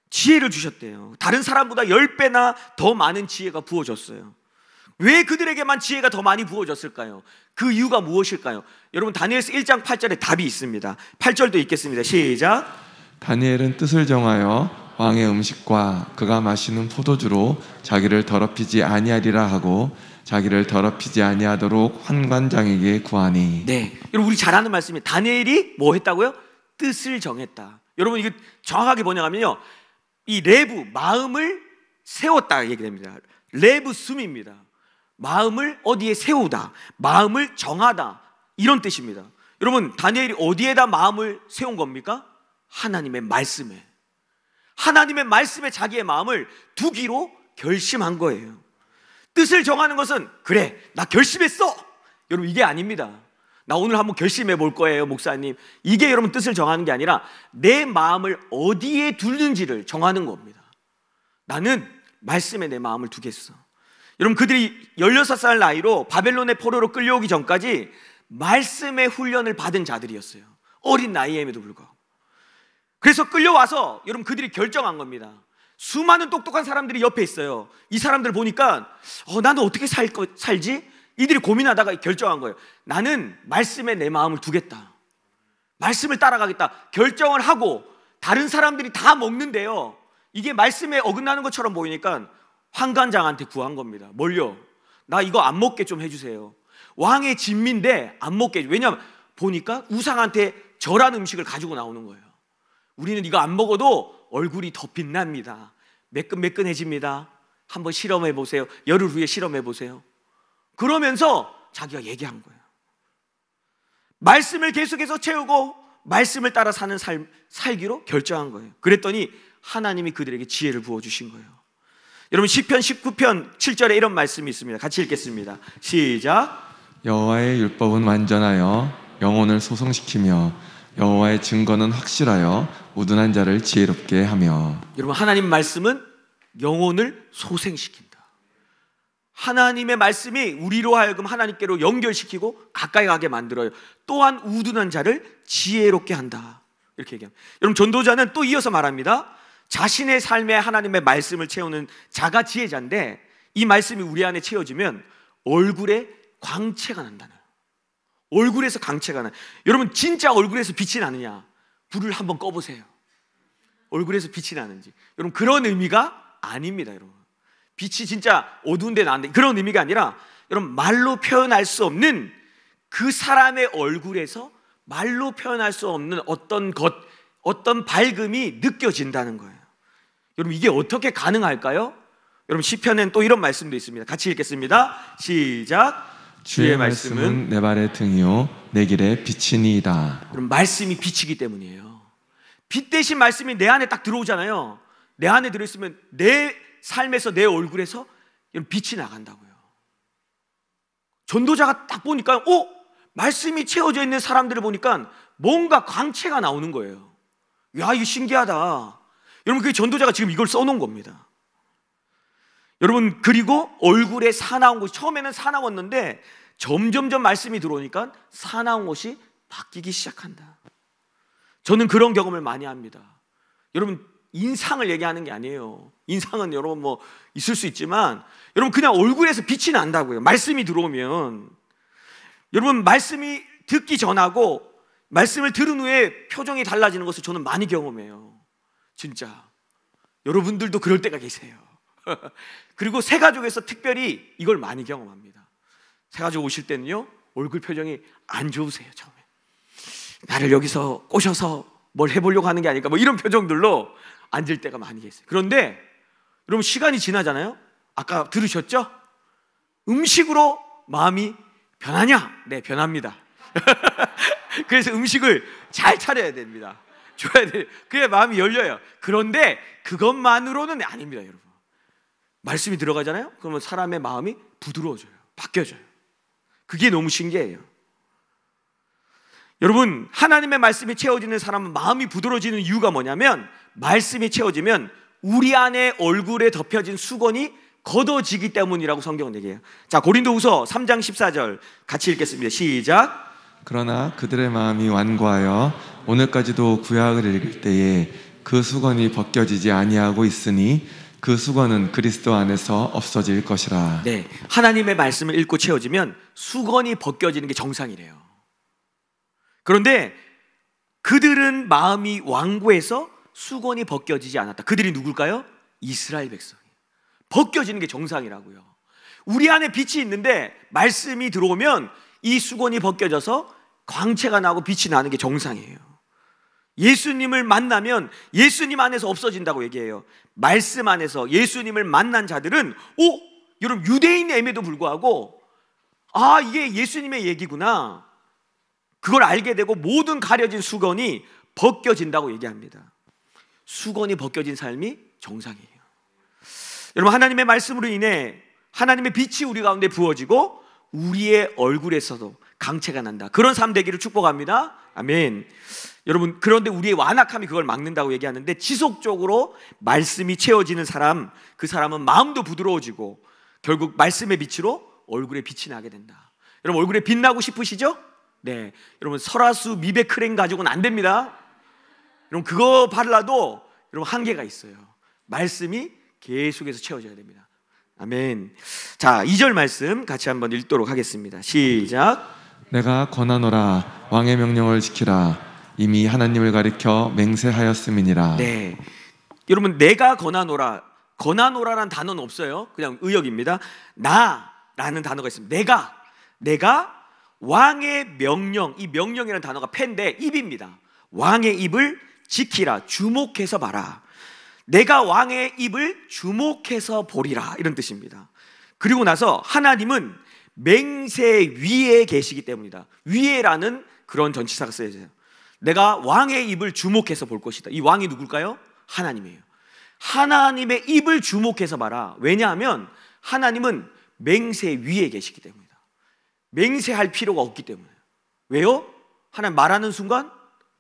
지혜를 주셨대요. 다른 사람보다 10배나 더 많은 지혜가 부어졌어요. 왜 그들에게만 지혜가 더 많이 부어졌을까요? 그 이유가 무엇일까요? 여러분, 다니엘서 1장 8절에 답이 있습니다. 8절도 읽겠습니다. 시작. 다니엘은 뜻을 정하여 왕의 음식과 그가 마시는 포도주로 자기를 더럽히지 아니하리라 하고 자기를 더럽히지 아니하도록 환관장에게 구하니. 네, 여러분, 우리 잘 아는 말씀이 다니엘이 뭐 했다고요? 뜻을 정했다. 여러분, 이거 정확하게 번역하면요, 이 레브, 마음을 세웠다 얘기됩니다. 레브 숨입니다. 마음을 어디에 세우다, 마음을 정하다, 이런 뜻입니다. 여러분, 다니엘이 어디에다 마음을 세운 겁니까? 하나님의 말씀에. 하나님의 말씀에 자기의 마음을 두기로 결심한 거예요. 뜻을 정하는 것은, 그래, 나 결심했어, 여러분, 이게 아닙니다. 나 오늘 한번 결심해 볼 거예요, 목사님. 이게 여러분 뜻을 정하는 게 아니라 내 마음을 어디에 두는지를 정하는 겁니다. 나는 말씀에 내 마음을 두겠어. 여러분, 그들이 16살 나이로 바벨론의 포로로 끌려오기 전까지 말씀의 훈련을 받은 자들이었어요. 어린 나이임에도 불구하고. 그래서 끌려와서 여러분, 그들이 결정한 겁니다. 수많은 똑똑한 사람들이 옆에 있어요. 이 사람들 보니까 나는 어떻게 살지? 이들이 고민하다가 결정한 거예요. 나는 말씀에 내 마음을 두겠다. 말씀을 따라가겠다. 결정을 하고 다른 사람들이 다 먹는데요, 이게 말씀에 어긋나는 것처럼 보이니까 환관장한테 구한 겁니다. 뭘요? 나 이거 안 먹게 좀 해주세요. 왕의 진미인데 안 먹게 해줘. 왜냐하면 보니까 우상한테 절한 음식을 가지고 나오는 거예요. 우리는 이거 안 먹어도 얼굴이 더 빛납니다. 매끈매끈해집니다. 한번 실험해 보세요. 열흘 후에 실험해 보세요. 그러면서 자기가 얘기한 거예요. 말씀을 계속해서 채우고 말씀을 따라 사는 살기로 결정한 거예요. 그랬더니 하나님이 그들에게 지혜를 부어주신 거예요. 여러분 시편 19편 7절에 이런 말씀이 있습니다. 같이 읽겠습니다. 시작. 여호와의 율법은 완전하여 영혼을 소성시키며 여호와의 증거는 확실하여 우둔한 자를 지혜롭게 하며. 여러분 하나님 말씀은 영혼을 소생시킨다. 하나님의 말씀이 우리로 하여금 하나님께로 연결시키고 가까이 가게 만들어요. 또한 우둔한 자를 지혜롭게 한다. 이렇게 얘기합니다. 여러분 전도자는 또 이어서 말합니다. 자신의 삶에 하나님의 말씀을 채우는 자가 지혜자인데 이 말씀이 우리 안에 채워지면 얼굴에 광채가 난다는 거예요. 얼굴에서 광채가 나. 여러분 진짜 얼굴에서 빛이 나느냐? 불을 한번 꺼보세요. 얼굴에서 빛이 나는지. 여러분 그런 의미가 아닙니다. 여러분 빛이 진짜 어두운 데 나는데 그런 의미가 아니라 여러분 말로 표현할 수 없는 그 사람의 얼굴에서 말로 표현할 수 없는 어떤 것, 어떤 밝음이 느껴진다는 거예요. 여러분 이게 어떻게 가능할까요? 여러분 시편엔 또 이런 말씀도 있습니다. 같이 읽겠습니다. 시작. 주의 말씀은 내 발의 등이요 내 길의 빛이니이다. 여러분 말씀이 빛이기 때문이에요. 빛 대신 말씀이 내 안에 딱 들어오잖아요. 내 안에 들어있으면 내 삶에서 내 얼굴에서 빛이 나간다고요. 전도자가 딱 보니까 말씀이 채워져 있는 사람들을 보니까 뭔가 광채가 나오는 거예요. 야 이거 신기하다. 여러분 그 전도자가 지금 이걸 써놓은 겁니다. 여러분 그리고 얼굴에 사나운 곳이 처음에는 사나웠는데 점점점 말씀이 들어오니까 사나운 곳이 바뀌기 시작한다. 저는 그런 경험을 많이 합니다. 여러분 인상을 얘기하는 게 아니에요. 인상은 여러분 뭐 있을 수 있지만 여러분 그냥 얼굴에서 빛이 난다고요. 말씀이 들어오면. 여러분 말씀이 듣기 전하고 말씀을 들은 후에 표정이 달라지는 것을 저는 많이 경험해요. 진짜 여러분들도 그럴 때가 계세요. 그리고 새가족에서 특별히 이걸 많이 경험합니다. 새가족 오실 때는요 얼굴 표정이 안 좋으세요. 처음에 나를 여기서 꼬셔서 뭘 해보려고 하는 게 아닐까 뭐 이런 표정들로 앉을 때가 많이 계세요. 그런데 여러분 시간이 지나잖아요. 아까 들으셨죠? 음식으로 마음이 변하냐? 네, 변합니다. 그래서 음식을 잘 차려야 됩니다. 줘야 돼요. 그래야 마음이 열려요. 그런데 그것만으로는 아닙니다. 여러분 말씀이 들어가잖아요. 그러면 사람의 마음이 부드러워져요. 바뀌어져요. 그게 너무 신기해요. 여러분 하나님의 말씀이 채워지는 사람은 마음이 부드러워지는 이유가 뭐냐면 말씀이 채워지면 우리 안에 얼굴에 덮여진 수건이 걷어지기 때문이라고 성경은 얘기해요. 자 고린도후서 3장 14절 같이 읽겠습니다. 시작. 그러나 그들의 마음이 완고하여 오늘까지도 구약을 읽을 때에 그 수건이 벗겨지지 아니하고 있으니 그 수건은 그리스도 안에서 없어질 것이라. 네, 하나님의 말씀을 읽고 채워지면 수건이 벗겨지는 게 정상이래요. 그런데 그들은 마음이 완고해서 수건이 벗겨지지 않았다. 그들이 누굴까요? 이스라엘 백성이. 벗겨지는 게 정상이라고요. 우리 안에 빛이 있는데 말씀이 들어오면 이 수건이 벗겨져서 광채가 나고 빛이 나는 게 정상이에요. 예수님을 만나면 예수님 안에서 없어진다고 얘기해요. 말씀 안에서 예수님을 만난 자들은 여러분 유대인임에도 불구하고 이게 예수님의 얘기구나. 그걸 알게 되고 모든 가려진 수건이 벗겨진다고 얘기합니다. 수건이 벗겨진 삶이 정상이에요. 여러분 하나님의 말씀으로 인해 하나님의 빛이 우리 가운데 부어지고 우리의 얼굴에서도 강체가 난다. 그런 삶 되기를 축복합니다. 아멘. 여러분 그런데 우리의 완악함이 그걸 막는다고 얘기하는데 지속적으로 말씀이 채워지는 사람, 그 사람은 마음도 부드러워지고 결국 말씀의 빛으로 얼굴에 빛이 나게 된다. 여러분 얼굴에 빛나고 싶으시죠? 네, 여러분 설화수 미백 크림 가지고는 안 됩니다. 여러분 그거 발라도 여러분 한계가 있어요. 말씀이 계속해서 채워져야 됩니다. 아멘. 자 2절 말씀 같이 한번 읽도록 하겠습니다. 시작. 내가 권하노라 왕의 명령을 지키라 이미 하나님을 가리켜 맹세하였음이니라. 네, 여러분 내가 권하노라, 권하노라라는 단어는 없어요. 그냥 의역입니다. 나라는 단어가 있습니다. 내가 왕의 명령, 이 명령이라는 단어가 펜데 입입니다. 왕의 입을 지키라, 주목해서 봐라. 내가 왕의 입을 주목해서 보리라, 이런 뜻입니다. 그리고 나서 하나님은 맹세 위에 계시기 때문이다. 위에라는 그런 전치사가 쓰여져요. 내가 왕의 입을 주목해서 볼 것이다. 이 왕이 누굴까요? 하나님이에요. 하나님의 입을 주목해서 봐라. 왜냐하면 하나님은 맹세 위에 계시기 때문이다. 맹세할 필요가 없기 때문에. 왜요? 하나님 말하는 순간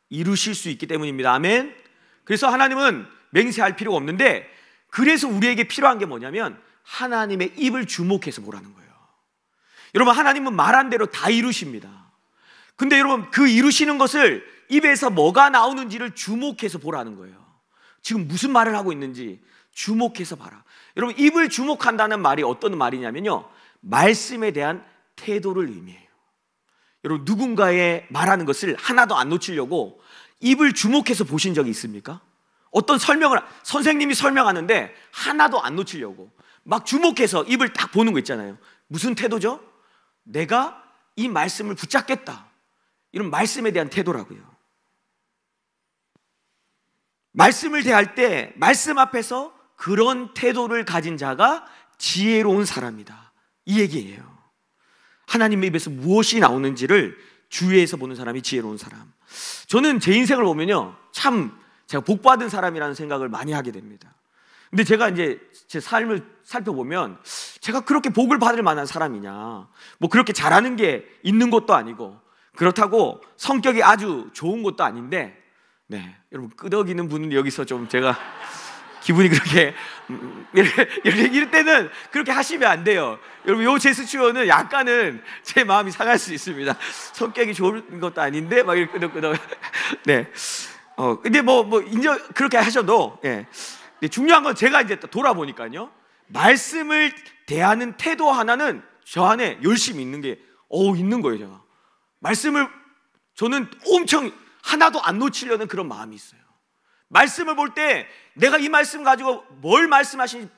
이루실 수 있기 때문입니다. 아멘. 그래서 하나님은 맹세할 필요가 없는데, 그래서 우리에게 필요한 게 뭐냐면 하나님의 입을 주목해서 보라는 거예요. 여러분, 하나님은 말한 대로 다 이루십니다. 근데 여러분, 그 이루시는 것을 입에서 뭐가 나오는지를 주목해서 보라는 거예요. 지금 무슨 말을 하고 있는지 주목해서 봐라. 여러분, 입을 주목한다는 말이 어떤 말이냐면요, 말씀에 대한 태도를 의미해요. 여러분, 누군가의 말하는 것을 하나도 안 놓치려고 입을 주목해서 보신 적이 있습니까? 어떤 설명을, 선생님이 설명하는데 하나도 안 놓치려고 막 주목해서 입을 딱 보는 거 있잖아요. 무슨 태도죠? 내가 이 말씀을 붙잡겠다, 이런 말씀에 대한 태도라고요. 말씀을 대할 때 말씀 앞에서 그런 태도를 가진 자가 지혜로운 사람이다, 이 얘기예요. 하나님의 입에서 무엇이 나오는지를 주위에서 보는 사람이 지혜로운 사람. 저는 제 인생을 보면요, 참 제가 복받은 사람이라는 생각을 많이 하게 됩니다. 근데 제가 이제 제 삶을 살펴보면 제가 그렇게 복을 받을 만한 사람이냐, 뭐 그렇게 잘하는 게 있는 것도 아니고, 그렇다고 성격이 아주 좋은 것도 아닌데, 네, 여러분, 끄덕이는 분은 여기서 좀 제가 기분이 그렇게 이럴 때는 그렇게 하시면 안 돼요. 여러분, 요 제스처는 약간은 제 마음이 상할 수 있습니다. 성격이 좋은 것도 아닌데 막 이렇게 끄덕끄덕. 네. 근데 뭐 인정 그렇게 하셔도, 예. 근데 중요한 건 제가 이제 돌아보니까요, 말씀을 대하는 태도 하나는 저 안에 열심히 있는 게 있는 거예요. 제가 말씀을, 저는 엄청 하나도 안 놓치려는 그런 마음이 있어요. 말씀을 볼 때 내가 이 말씀 가지고 뭘 말씀하시는지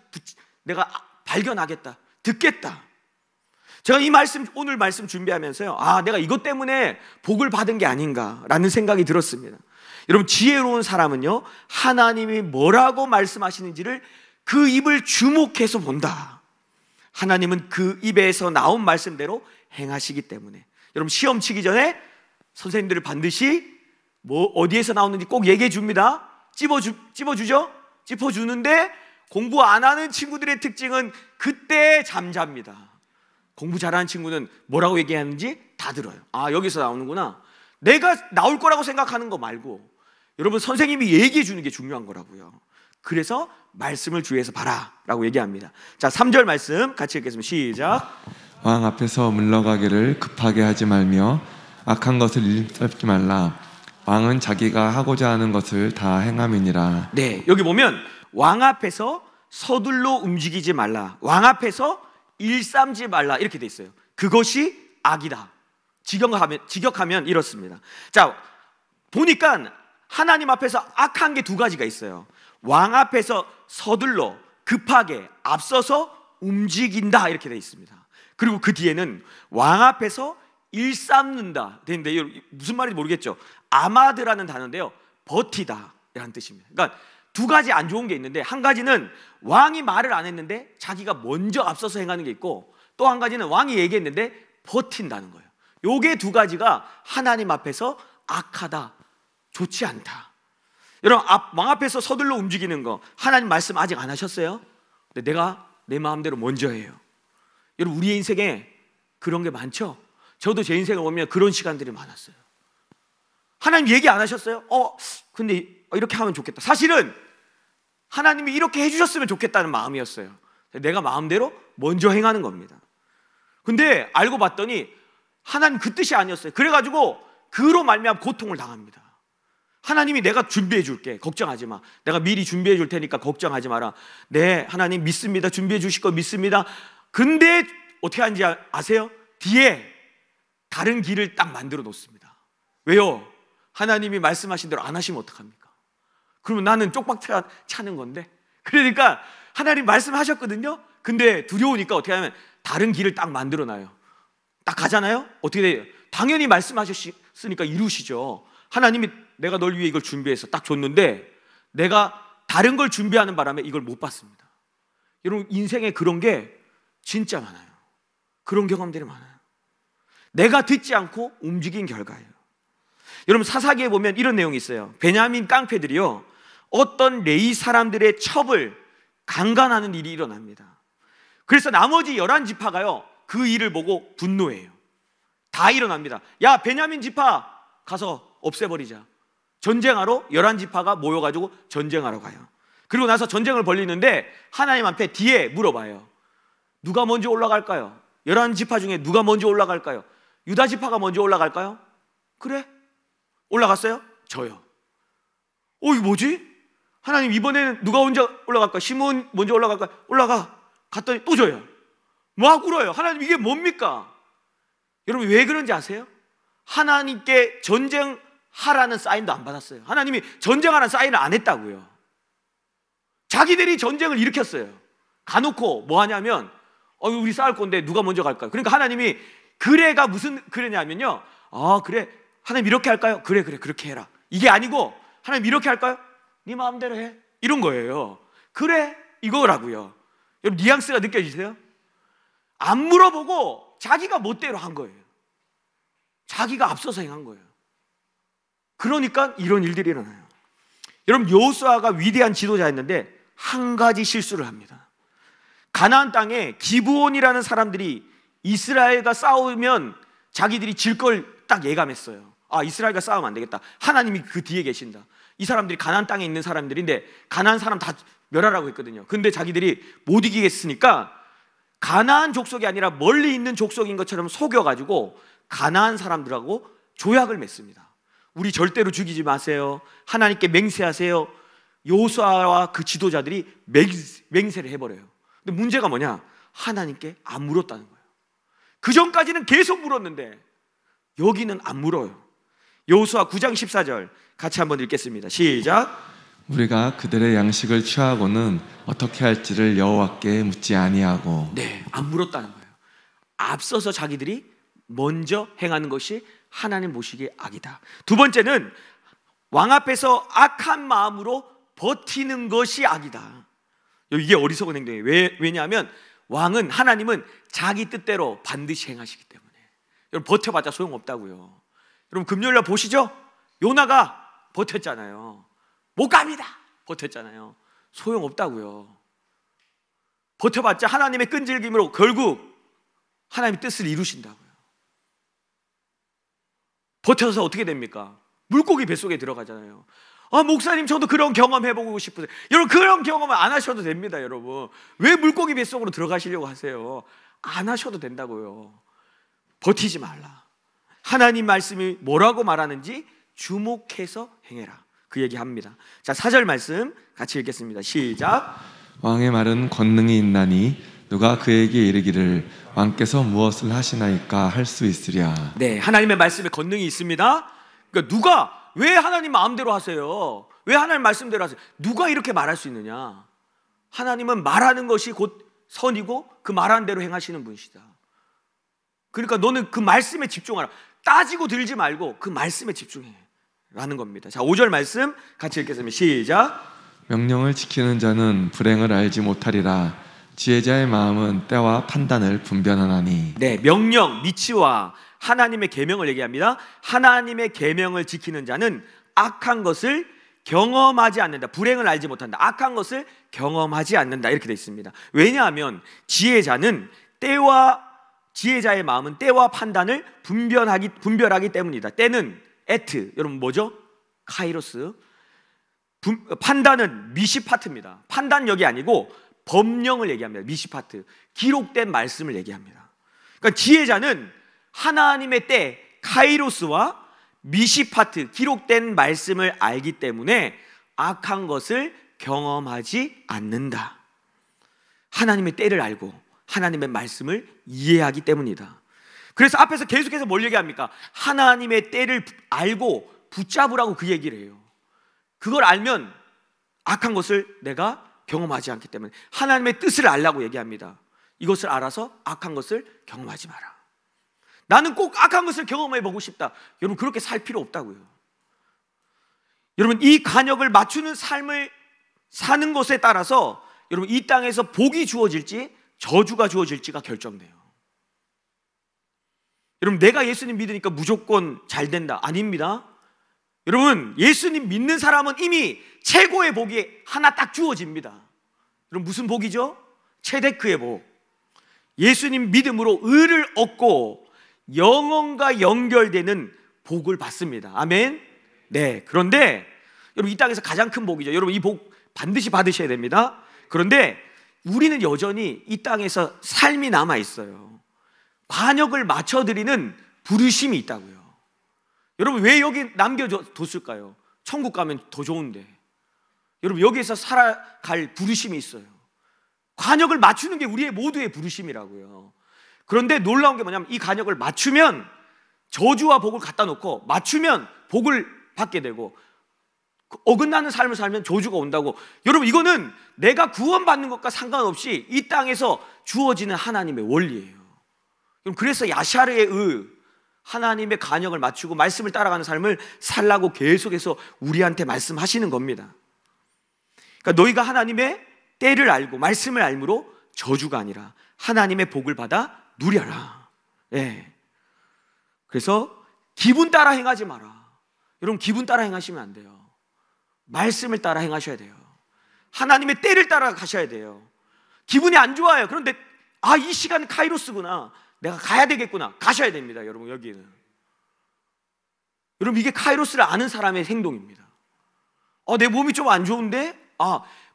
내가 발견하겠다, 듣겠다. 제가 이 말씀, 오늘 말씀 준비하면서요, 내가 이것 때문에 복을 받은 게 아닌가라는 생각이 들었습니다. 여러분, 지혜로운 사람은요, 하나님이 뭐라고 말씀하시는지를 그 입을 주목해서 본다. 하나님은 그 입에서 나온 말씀대로 행하시기 때문에. 여러분, 시험 치기 전에 선생님들을 반드시 어디에서 나오는지 꼭 얘기해 줍니다. 찝어주죠? 찝어주는데, 공부 안 하는 친구들의 특징은 그때 잠잡니다. 공부 잘하는 친구는 뭐라고 얘기하는지 다 들어요. 여기서 나오는구나. 내가 나올 거라고 생각하는 거 말고, 여러분, 선생님이 얘기해 주는 게 중요한 거라고요. 그래서 말씀을 주위에서 봐라 라고 얘기합니다. 자, 3절 말씀 같이 읽겠습니다. 시작. 왕 앞에서 물러가기를 급하게 하지 말며 악한 것을 일삼지 말라. 왕은 자기가 하고자 하는 것을 다 행함이니라. 네, 여기 보면 왕 앞에서 서둘러 움직이지 말라, 왕 앞에서 일삼지 말라, 이렇게 돼 있어요. 그것이 악이다. 직역하면 이렇습니다. 자, 보니까 하나님 앞에서 악한 게 두 가지가 있어요. 왕 앞에서 서둘러, 급하게, 앞서서 움직인다, 이렇게 돼 있습니다. 그리고 그 뒤에는 왕 앞에서 일삼는다 되는데, 무슨 말인지 모르겠죠. 아마드라는 단어인데요, 버티다 라는 뜻입니다. 그러니까 두 가지 안 좋은 게 있는데, 한 가지는 왕이 말을 안 했는데 자기가 먼저 앞서서 행하는 게 있고, 또 한 가지는 왕이 얘기했는데 버틴다는 거예요. 요게 두 가지가 하나님 앞에서 악하다, 좋지 않다. 여러분, 왕 앞에서 서둘러 움직이는 거, 하나님 말씀 아직 안 하셨어요? 근데 내가 내 마음대로 먼저 해요. 여러분, 우리의 인생에 그런 게 많죠? 저도 제 인생을 보면 그런 시간들이 많았어요. 하나님 얘기 안 하셨어요? 근데 이렇게 하면 좋겠다. 사실은 하나님이 이렇게 해주셨으면 좋겠다는 마음이었어요. 내가 마음대로 먼저 행하는 겁니다. 근데 알고 봤더니 하나님 그 뜻이 아니었어요. 그래가지고 그로 말미암아 고통을 당합니다. 하나님이 내가 준비해 줄게, 걱정하지 마, 내가 미리 준비해 줄 테니까 걱정하지 마라. 네, 하나님 믿습니다, 준비해 주실 거 믿습니다. 근데 어떻게 하는지 아세요? 뒤에 다른 길을 딱 만들어 놓습니다. 왜요? 하나님이 말씀하신 대로 안 하시면 어떡합니까? 그러면 나는 쪽박 차는 건데. 그러니까 하나님 말씀하셨거든요. 근데 두려우니까 어떻게 하면 다른 길을 딱 만들어 놔요. 딱 가잖아요? 어떻게 돼요? 당연히 말씀하셨으니까 이루시죠. 하나님이 내가 널 위해 이걸 준비해서 딱 줬는데 내가 다른 걸 준비하는 바람에 이걸 못 받습니다. 여러분, 인생에 그런 게 진짜 많아요. 그런 경험들이 많아요. 내가 듣지 않고 움직인 결과예요. 여러분, 사사기에 보면 이런 내용이 있어요. 베냐민 깡패들이요, 어떤 레위 사람들의 첩을 강간하는 일이 일어납니다. 그래서 나머지 11지파가요 그 일을 보고 분노해요. 다 일어납니다. 야, 베냐민 지파 가서 없애버리자. 전쟁하러 11지파가 모여가지고 전쟁하러 가요. 그리고 나서 전쟁을 벌리는데 하나님 앞에 뒤에 물어봐요. 누가 먼저 올라갈까요? 11지파 중에 누가 먼저 올라갈까요? 유다 지파가 먼저 올라갈까요? 그래? 올라갔어요? 저요. 이거 뭐지? 하나님 이번에는 누가 먼저 올라갈까? 시몬 먼저 올라갈까? 올라가. 갔더니 또 저요. 막 울어요. 하나님 이게 뭡니까? 여러분 왜 그런지 아세요? 하나님께 전쟁하라는 사인도 안 받았어요. 하나님이 전쟁하라는 사인을 안 했다고요. 자기들이 전쟁을 일으켰어요. 가놓고 뭐 하냐면 우리 싸울 건데 누가 먼저 갈까요? 그러니까 하나님이 그래가 무슨 그래냐면요, 그래 하나님 이렇게 할까요? 그래 그렇게 해라. 이게 아니고 하나님 이렇게 할까요? 네 마음대로 해. 이런 거예요. 그래 이거라고요. 여러분 뉘앙스가 느껴지세요? 안 물어보고 자기가 멋대로 한 거예요. 자기가 앞서서 행한 거예요. 그러니까 이런 일들이 일어나요. 여러분 여호수아가 위대한 지도자였는데 한 가지 실수를 합니다. 가나안 땅에 기브온이라는 사람들이 이스라엘과 싸우면 자기들이 질 걸 딱 예감했어요. 이스라엘과 싸우면 안 되겠다. 하나님이 그 뒤에 계신다. 이 사람들이 가나안 땅에 있는 사람들인데 가나안 사람 다 멸하라고 했거든요. 근데 자기들이 못 이기겠으니까 가나안 족속이 아니라 멀리 있는 족속인 것처럼 속여가지고 가나안 사람들하고 조약을 맺습니다. 우리 절대로 죽이지 마세요. 하나님께 맹세하세요. 여호수아와 그 지도자들이 맹세를 해버려요. 근데 문제가 뭐냐? 하나님께 안 물었다는 거예요. 그 전까지는 계속 물었는데 여기는 안 물어요. 여호수아 9장 14절 같이 한번 읽겠습니다. 시작. 우리가 그들의 양식을 취하고는 어떻게 할지를 여호와께 묻지 아니하고. 네, 안 물었다는 거예요. 앞서서 자기들이 먼저 행하는 것이 하나님 보시기에 악이다. 두 번째는 왕 앞에서 악한 마음으로 버티는 것이 악이다. 이게 어리석은 행동이에요. 왜냐하면 왕은, 하나님은 자기 뜻대로 반드시 행하시기 때문에. 여러분 버텨봤자 소용없다고요. 여러분 금요일날 보시죠? 요나가 버텼잖아요. 못 갑니다. 버텼잖아요. 소용없다고요. 버텨봤자 하나님의 끈질김으로 결국 하나님의 뜻을 이루신다고요. 버텨서 어떻게 됩니까? 물고기 뱃속에 들어가잖아요. 목사님 저도 그런 경험 해보고 싶으세요? 여러분 그런 경험은 안 하셔도 됩니다. 여러분 왜 물고기 뱃속으로 들어가시려고 하세요? 안 하셔도 된다고요. 버티지 말라. 하나님 말씀이 뭐라고 말하는지 주목해서 행해라. 그 얘기합니다. 자, 4절 말씀 같이 읽겠습니다. 시작. 왕의 말은 권능이 있나니 누가 그에게 이르기를 왕께서 무엇을 하시나이까 할 수 있으랴. 네, 하나님의 말씀에 권능이 있습니다. 그러니까 누가, 왜 하나님 마음대로 하세요? 왜 하나님 말씀대로 하세요? 누가 이렇게 말할 수 있느냐? 하나님은 말하는 것이 곧 선이고 그 말하는 대로 행하시는 분이시다. 그러니까 너는 그 말씀에 집중하라. 따지고 들지 말고 그 말씀에 집중해 라는 겁니다. 자, 5절 말씀 같이 읽겠습니다. 시작. 명령을 지키는 자는 불행을 알지 못하리라. 지혜자의 마음은 때와 판단을 분별하나니. 네, 명령, 미치와 하나님의 계명을 얘기합니다. 하나님의 계명을 지키는 자는 악한 것을 경험하지 않는다. 불행을 알지 못한다. 악한 것을 경험하지 않는다. 이렇게 되어 있습니다. 왜냐하면 지혜자의 마음은 때와 판단을 분별하기 때문이다. 때는 에트, 여러분 뭐죠? 카이로스. 판단은 미시파트입니다. 판단력이 아니고 법령을 얘기합니다. 미시파트, 기록된 말씀을 얘기합니다. 그러니까 지혜자는 하나님의 때 카이로스와 미시파트, 기록된 말씀을 알기 때문에 악한 것을 경험하지 않는다. 하나님의 때를 알고 하나님의 말씀을 이해하기 때문이다. 그래서 앞에서 계속해서 뭘 얘기합니까? 하나님의 때를 알고 붙잡으라고 그 얘기를 해요. 그걸 알면 악한 것을 내가 경험하지 않기 때문에 하나님의 뜻을 알라고 얘기합니다. 이것을 알아서 악한 것을 경험하지 마라. 나는 꼭 악한 것을 경험해 보고 싶다. 여러분 그렇게 살 필요 없다고요. 여러분 이 간역을 맞추는 삶을 사는 것에 따라서 여러분 이 땅에서 복이 주어질지 저주가 주어질지가 결정돼요. 여러분 내가 예수님 믿으니까 무조건 잘 된다. 아닙니다. 여러분, 예수님 믿는 사람은 이미 최고의 복이 하나 딱 주어집니다. 여러분, 무슨 복이죠? 체데크의 복. 예수님 믿음으로 의를 얻고 영혼과 연결되는 복을 받습니다. 아멘. 네. 그런데 여러분, 이 땅에서 가장 큰 복이죠. 여러분, 이 복 반드시 받으셔야 됩니다. 그런데 우리는 여전히 이 땅에서 삶이 남아 있어요. 관역을 맞춰드리는 부르심이 있다고요. 여러분, 왜 여기 남겨뒀을까요? 천국 가면 더 좋은데. 여러분, 여기에서 살아갈 부르심이 있어요. 관역을 맞추는 게 우리의 모두의 부르심이라고요. 그런데 놀라운 게 뭐냐면, 이 관역을 맞추면 저주와 복을 갖다 놓고, 맞추면 복을 받게 되고, 어긋나는 삶을 살면 저주가 온다고. 여러분, 이거는 내가 구원받는 것과 상관없이 이 땅에서 주어지는 하나님의 원리예요. 그래서 야샤르의 하나님의 관역을 맞추고 말씀을 따라가는 삶을 살라고 계속해서 우리한테 말씀하시는 겁니다. 그러니까 너희가 하나님의 때를 알고 말씀을 알므로 저주가 아니라 하나님의 복을 받아 누려라. 예. 그래서 기분 따라 행하지 마라. 여러분, 기분 따라 행하시면 안 돼요. 말씀을 따라 행하셔야 돼요. 하나님의 때를 따라 가셔야 돼요. 기분이 안 좋아요. 그런데 이 시간은 카이로스구나. 내가 가야 되겠구나. 가셔야 됩니다. 여러분, 여기는. 여러분, 이게 카이로스를 아는 사람의 행동입니다. 내 몸이 좀 안 좋은데?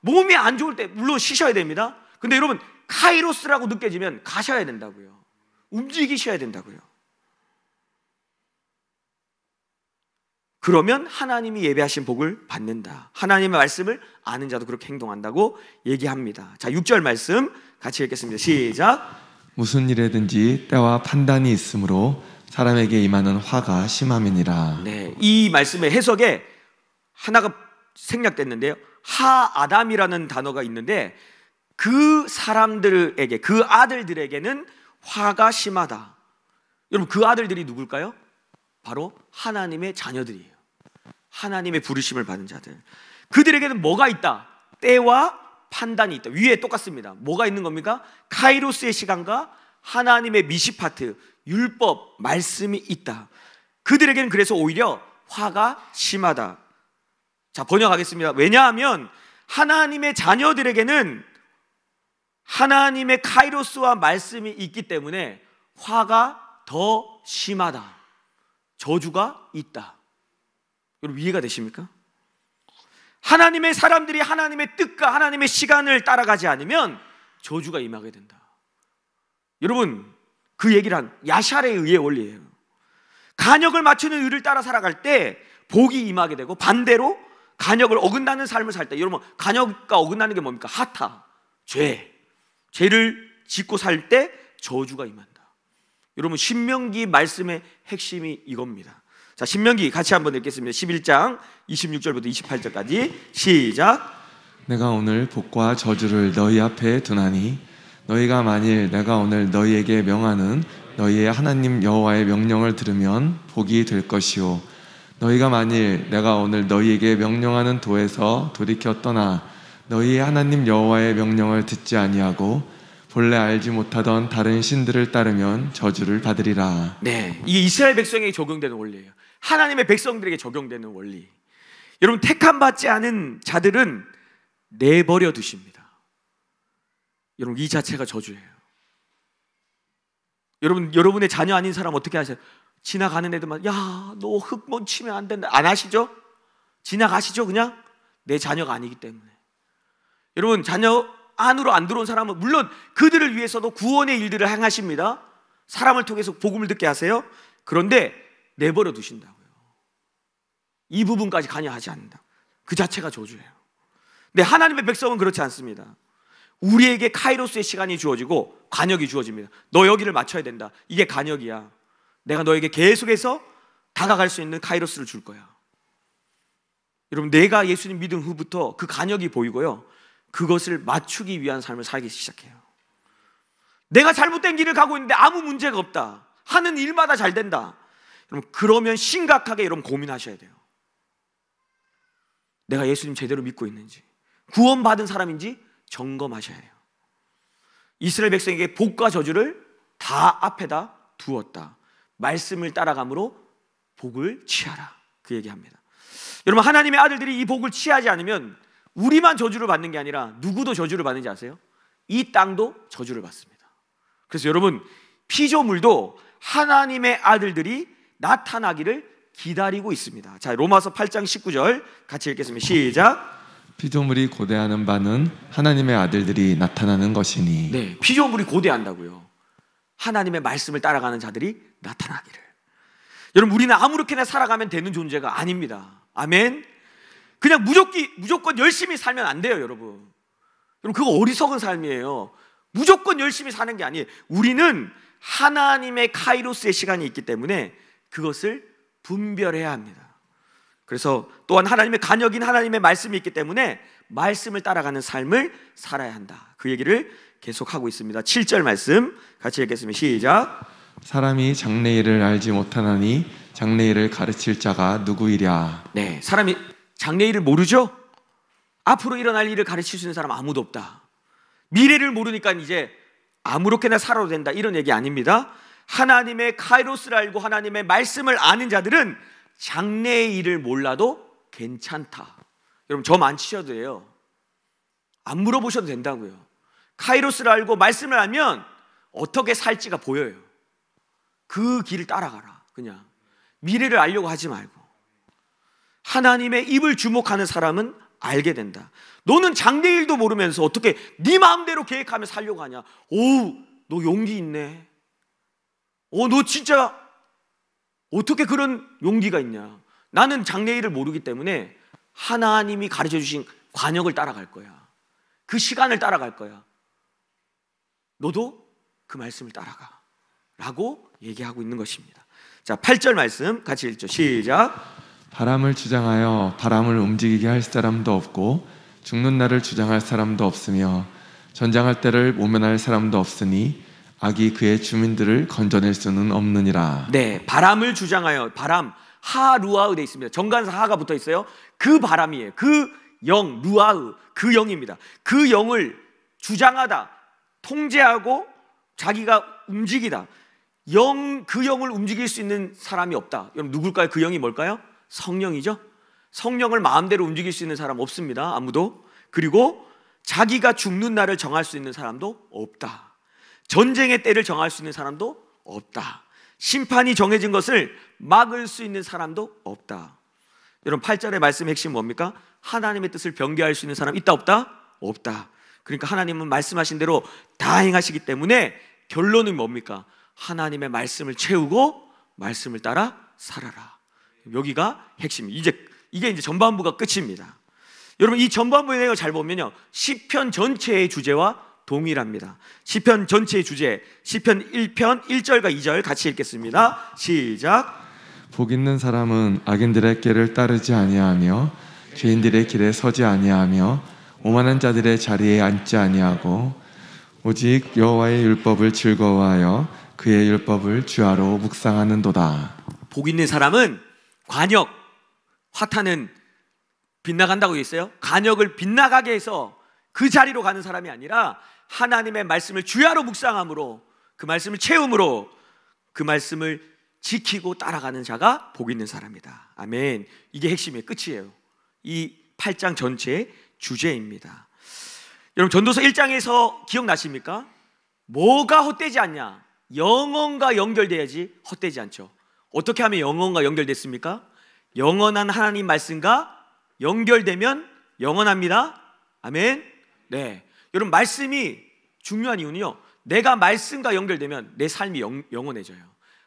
몸이 안 좋을 때 물론 쉬셔야 됩니다. 근데 여러분, 카이로스라고 느껴지면 가셔야 된다고요. 움직이셔야 된다고요. 그러면 하나님이 예배하신 복을 받는다. 하나님의 말씀을 아는 자도 그렇게 행동한다고 얘기합니다. 자, 6절 말씀 같이 읽겠습니다. 시작. 무슨 일에든지 때와 판단이 있으므로 사람에게 임하는 화가 심함이니라. 네, 이 말씀의 해석에 하나가 생략됐는데요. 하아담이라는 단어가 있는데, 그 사람들에게, 그 아들들에게는 화가 심하다. 여러분, 그 아들들이 누굴까요? 바로 하나님의 자녀들이에요. 하나님의 부르심을 받은 자들. 그들에게는 뭐가 있다? 때와 판단이 있다. 위에 똑같습니다. 뭐가 있는 겁니까? 카이로스의 시간과 하나님의 미시파트, 율법, 말씀이 있다. 그들에게는 그래서 오히려 화가 심하다. 자, 번역하겠습니다. 왜냐하면 하나님의 자녀들에게는 하나님의 카이로스와 말씀이 있기 때문에 화가 더 심하다. 저주가 있다. 여러분, 이해가 되십니까? 하나님의 사람들이 하나님의 뜻과 하나님의 시간을 따라가지 않으면 저주가 임하게 된다. 여러분, 그 얘기를 한 야샬의 의의 원리예요. 간역을 맞추는 의를 따라 살아갈 때 복이 임하게 되고, 반대로 간역을 어긋나는 삶을 살 때, 여러분, 간역과 어긋나는 게 뭡니까? 하타, 죄를 짓고 살 때 저주가 임한다. 여러분, 신명기 말씀의 핵심이 이겁니다. 자, 신명기 같이 한번 읽겠습니다. 11장 26절부터 28절까지 시작. 내가 오늘 복과 저주를 너희 앞에 두나니 너희가 만일 내가 오늘 너희에게 명하는 너희의 하나님 여호와의 명령을 들으면 복이 될 것이요, 너희가 만일 내가 오늘 너희에게 명령하는 도에서 돌이켜 떠나 너희의 하나님 여호와의 명령을 듣지 아니하고 본래 알지 못하던 다른 신들을 따르면 저주를 받으리라. 네, 이게 이스라엘 백성에게 적용되는 원리예요. 하나님의 백성들에게 적용되는 원리. 여러분, 택함 받지 않은 자들은 내버려 두십니다. 여러분, 이 자체가 저주예요. 여러분의 자녀 아닌 사람 어떻게 하세요? 지나가는 애들만, 야, 너 흙먼 치면 안 된다. 안 하시죠? 지나가시죠, 그냥? 내 자녀가 아니기 때문에. 여러분, 자녀 안으로 안 들어온 사람은 물론 그들을 위해서도 구원의 일들을 행하십니다. 사람을 통해서 복음을 듣게 하세요. 그런데 내버려 두신다고요. 이 부분까지 관여하지 않는다. 그 자체가 저주예요. 근데 하나님의 백성은 그렇지 않습니다. 우리에게 카이로스의 시간이 주어지고 관역이 주어집니다. 너 여기를 맞춰야 된다. 이게 관역이야. 내가 너에게 계속해서 다가갈 수 있는 카이로스를 줄 거야. 여러분, 내가 예수님 믿은 후부터 그 관역이 보이고요, 그것을 맞추기 위한 삶을 살기 시작해요. 내가 잘못된 길을 가고 있는데 아무 문제가 없다, 하는 일마다 잘 된다. 여러분, 그러면 심각하게 여러분 고민하셔야 돼요. 내가 예수님 제대로 믿고 있는지, 구원받은 사람인지 점검하셔야 해요. 이스라엘 백성에게 복과 저주를 다 앞에다 두었다. 말씀을 따라감으로 복을 취하라, 그 얘기합니다. 여러분, 하나님의 아들들이 이 복을 취하지 않으면 우리만 저주를 받는 게 아니라 누구도 저주를 받는지 아세요? 이 땅도 저주를 받습니다. 그래서 여러분, 피조물도 하나님의 아들들이 나타나기를 기다리고 있습니다. 자, 로마서 8장 19절 같이 읽겠습니다. 시작. 피조물이 고대하는 바는 하나님의 아들들이 나타나는 것이니. 네, 피조물이 고대한다고요. 하나님의 말씀을 따라가는 자들이 나타나기를. 여러분, 우리는 아무렇게나 살아가면 되는 존재가 아닙니다. 아멘. 그냥 무조건 열심히 살면 안 돼요, 여러분. 여러분, 그거 어리석은 삶이에요. 무조건 열심히 사는 게 아니에요. 우리는 하나님의 카이로스의 시간이 있기 때문에 그것을 분별해야 합니다. 그래서 또한 하나님의 간역인 하나님의 말씀이 있기 때문에 말씀을 따라가는 삶을 살아야 한다. 그 얘기를 계속하고 있습니다. 7절 말씀 같이 읽겠습니다. 시작. 사람이 장래일을 알지 못하나니 장래일을 가르칠 자가 누구이랴. 네, 사람이 장래일을 모르죠? 앞으로 일어날 일을 가르칠 수 있는 사람 아무도 없다. 미래를 모르니까 이제 아무렇게나 살아도 된다, 이런 얘기 아닙니다. 하나님의 카이로스를 알고 하나님의 말씀을 아는 자들은 장래의 일을 몰라도 괜찮다. 여러분, 점 안 치셔도 돼요. 안 물어보셔도 된다고요. 카이로스를 알고 말씀을 알면 어떻게 살지가 보여요. 그 길을 따라가라. 그냥 미래를 알려고 하지 말고 하나님의 입을 주목하는 사람은 알게 된다. 너는 장래일도 모르면서 어떻게 네 마음대로 계획하며 살려고 하냐. 오, 너 용기 있네. 너 진짜 어떻게 그런 용기가 있냐. 나는 장래일을 모르기 때문에 하나님이 가르쳐 주신 관역을 따라갈 거야. 그 시간을 따라갈 거야. 너도 그 말씀을 따라가 라고 얘기하고 있는 것입니다. 자, 8절 말씀 같이 읽죠. 시작. 바람을 주장하여 바람을 움직이게 할 사람도 없고 죽는 날을 주장할 사람도 없으며 전장할 때를 모면할 사람도 없으니 악이 그의 주민들을 건져낼 수는 없느니라. 네, 바람을 주장하여, 바람 하루아흐 돼 있습니다. 정관사 하가 붙어 있어요. 그 바람이에요. 그 영, 루아흐, 그 영입니다. 그 영을 주장하다, 통제하고 자기가 움직이다. 그 영을 움직일 수 있는 사람이 없다. 여러분, 누굴까요? 그 영이 뭘까요? 성령이죠. 성령을 마음대로 움직일 수 있는 사람 없습니다. 아무도. 그리고 자기가 죽는 날을 정할 수 있는 사람도 없다. 전쟁의 때를 정할 수 있는 사람도 없다. 심판이 정해진 것을 막을 수 있는 사람도 없다. 여러분, 8절의 말씀의 핵심은 뭡니까? 하나님의 뜻을 변개할 수 있는 사람 있다 없다? 없다. 그러니까 하나님은 말씀하신 대로 다 행하시기 때문에 결론은 뭡니까? 하나님의 말씀을 채우고 말씀을 따라 살아라. 여기가 핵심입니다. 이게 이제 전반부가 끝입니다. 여러분, 이 전반부의 내용을 잘 보면요, 시편 전체의 주제와 동일합니다. 시편 전체의 주제, 시편 1편 1절과 2절 같이 읽겠습니다. 시작. 복 있는 사람은 악인들의 길을 따르지 아니하며 죄인들의 길에 서지 아니하며 오만한 자들의 자리에 앉지 아니하고 오직 여호와의 율법을 즐거워하여 그의 율법을 주야로 묵상하는도다. 복 있는 사람은 관역, 화타는 빗나간다고 했어요. 관역을 빗나가게 해서 그 자리로 가는 사람이 아니라 하나님의 말씀을 주야로 묵상함으로, 그 말씀을 채움으로 그 말씀을 지키고 따라가는 자가 복 있는 사람이다. 아멘. 이게 핵심의 끝이에요. 이 8장 전체의 주제입니다. 여러분, 전도서 1장에서 기억나십니까? 뭐가 헛되지 않냐? 영혼과 연결돼야지 헛되지 않죠. 어떻게 하면 영혼과 연결됐습니까? 영원한 하나님 말씀과 연결되면 영원합니다. 아멘. 네, 여러분, 말씀이 중요한 이유는요, 내가 말씀과 연결되면 내 삶이 영원해져요.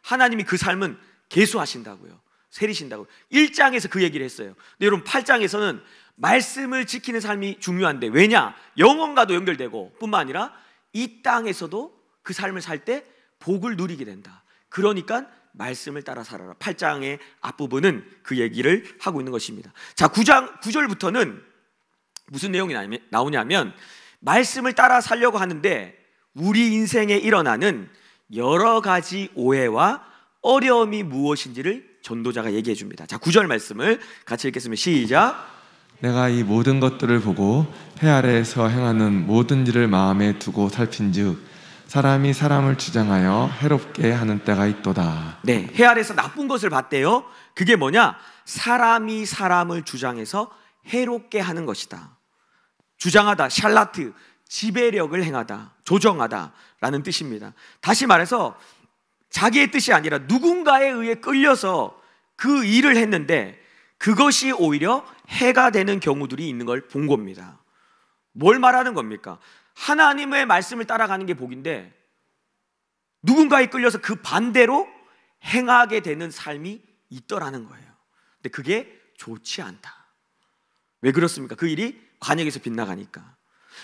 하나님이 그 삶은 계수하신다고요. 세리신다고요. 1장에서 그 얘기를 했어요. 근데 여러분, 8장에서는 말씀을 지키는 삶이 중요한데, 왜냐? 영원과도 연결되고 뿐만 아니라 이 땅에서도 그 삶을 살 때 복을 누리게 된다. 그러니까 말씀을 따라 살아라. 8장의 앞부분은 그 얘기를 하고 있는 것입니다. 자, 9장 9절부터는 무슨 내용이 나오냐면, 말씀을 따라 살려고 하는데 우리 인생에 일어나는 여러 가지 오해와 어려움이 무엇인지를 전도자가 얘기해 줍니다. 자, 9절 말씀을 같이 읽겠습니다. 시작. 내가 이 모든 것들을 보고 해 아래에서 행하는 모든 일을 마음에 두고 살핀즉 사람이 사람을 주장하여 해롭게 하는 때가 있도다. 네, 해 아래서 나쁜 것을 봤대요. 그게 뭐냐? 사람이 사람을 주장해서 해롭게 하는 것이다. 주장하다, 샬라트, 지배력을 행하다, 조정하다 라는 뜻입니다. 다시 말해서 자기의 뜻이 아니라 누군가에 의해 끌려서 그 일을 했는데 그것이 오히려 해가 되는 경우들이 있는 걸 본 겁니다. 뭘 말하는 겁니까? 하나님의 말씀을 따라가는 게 복인데 누군가에 끌려서 그 반대로 행하게 되는 삶이 있더라는 거예요. 근데 그게 좋지 않다. 왜 그렇습니까? 그 일이 관역에서 빗나가니까.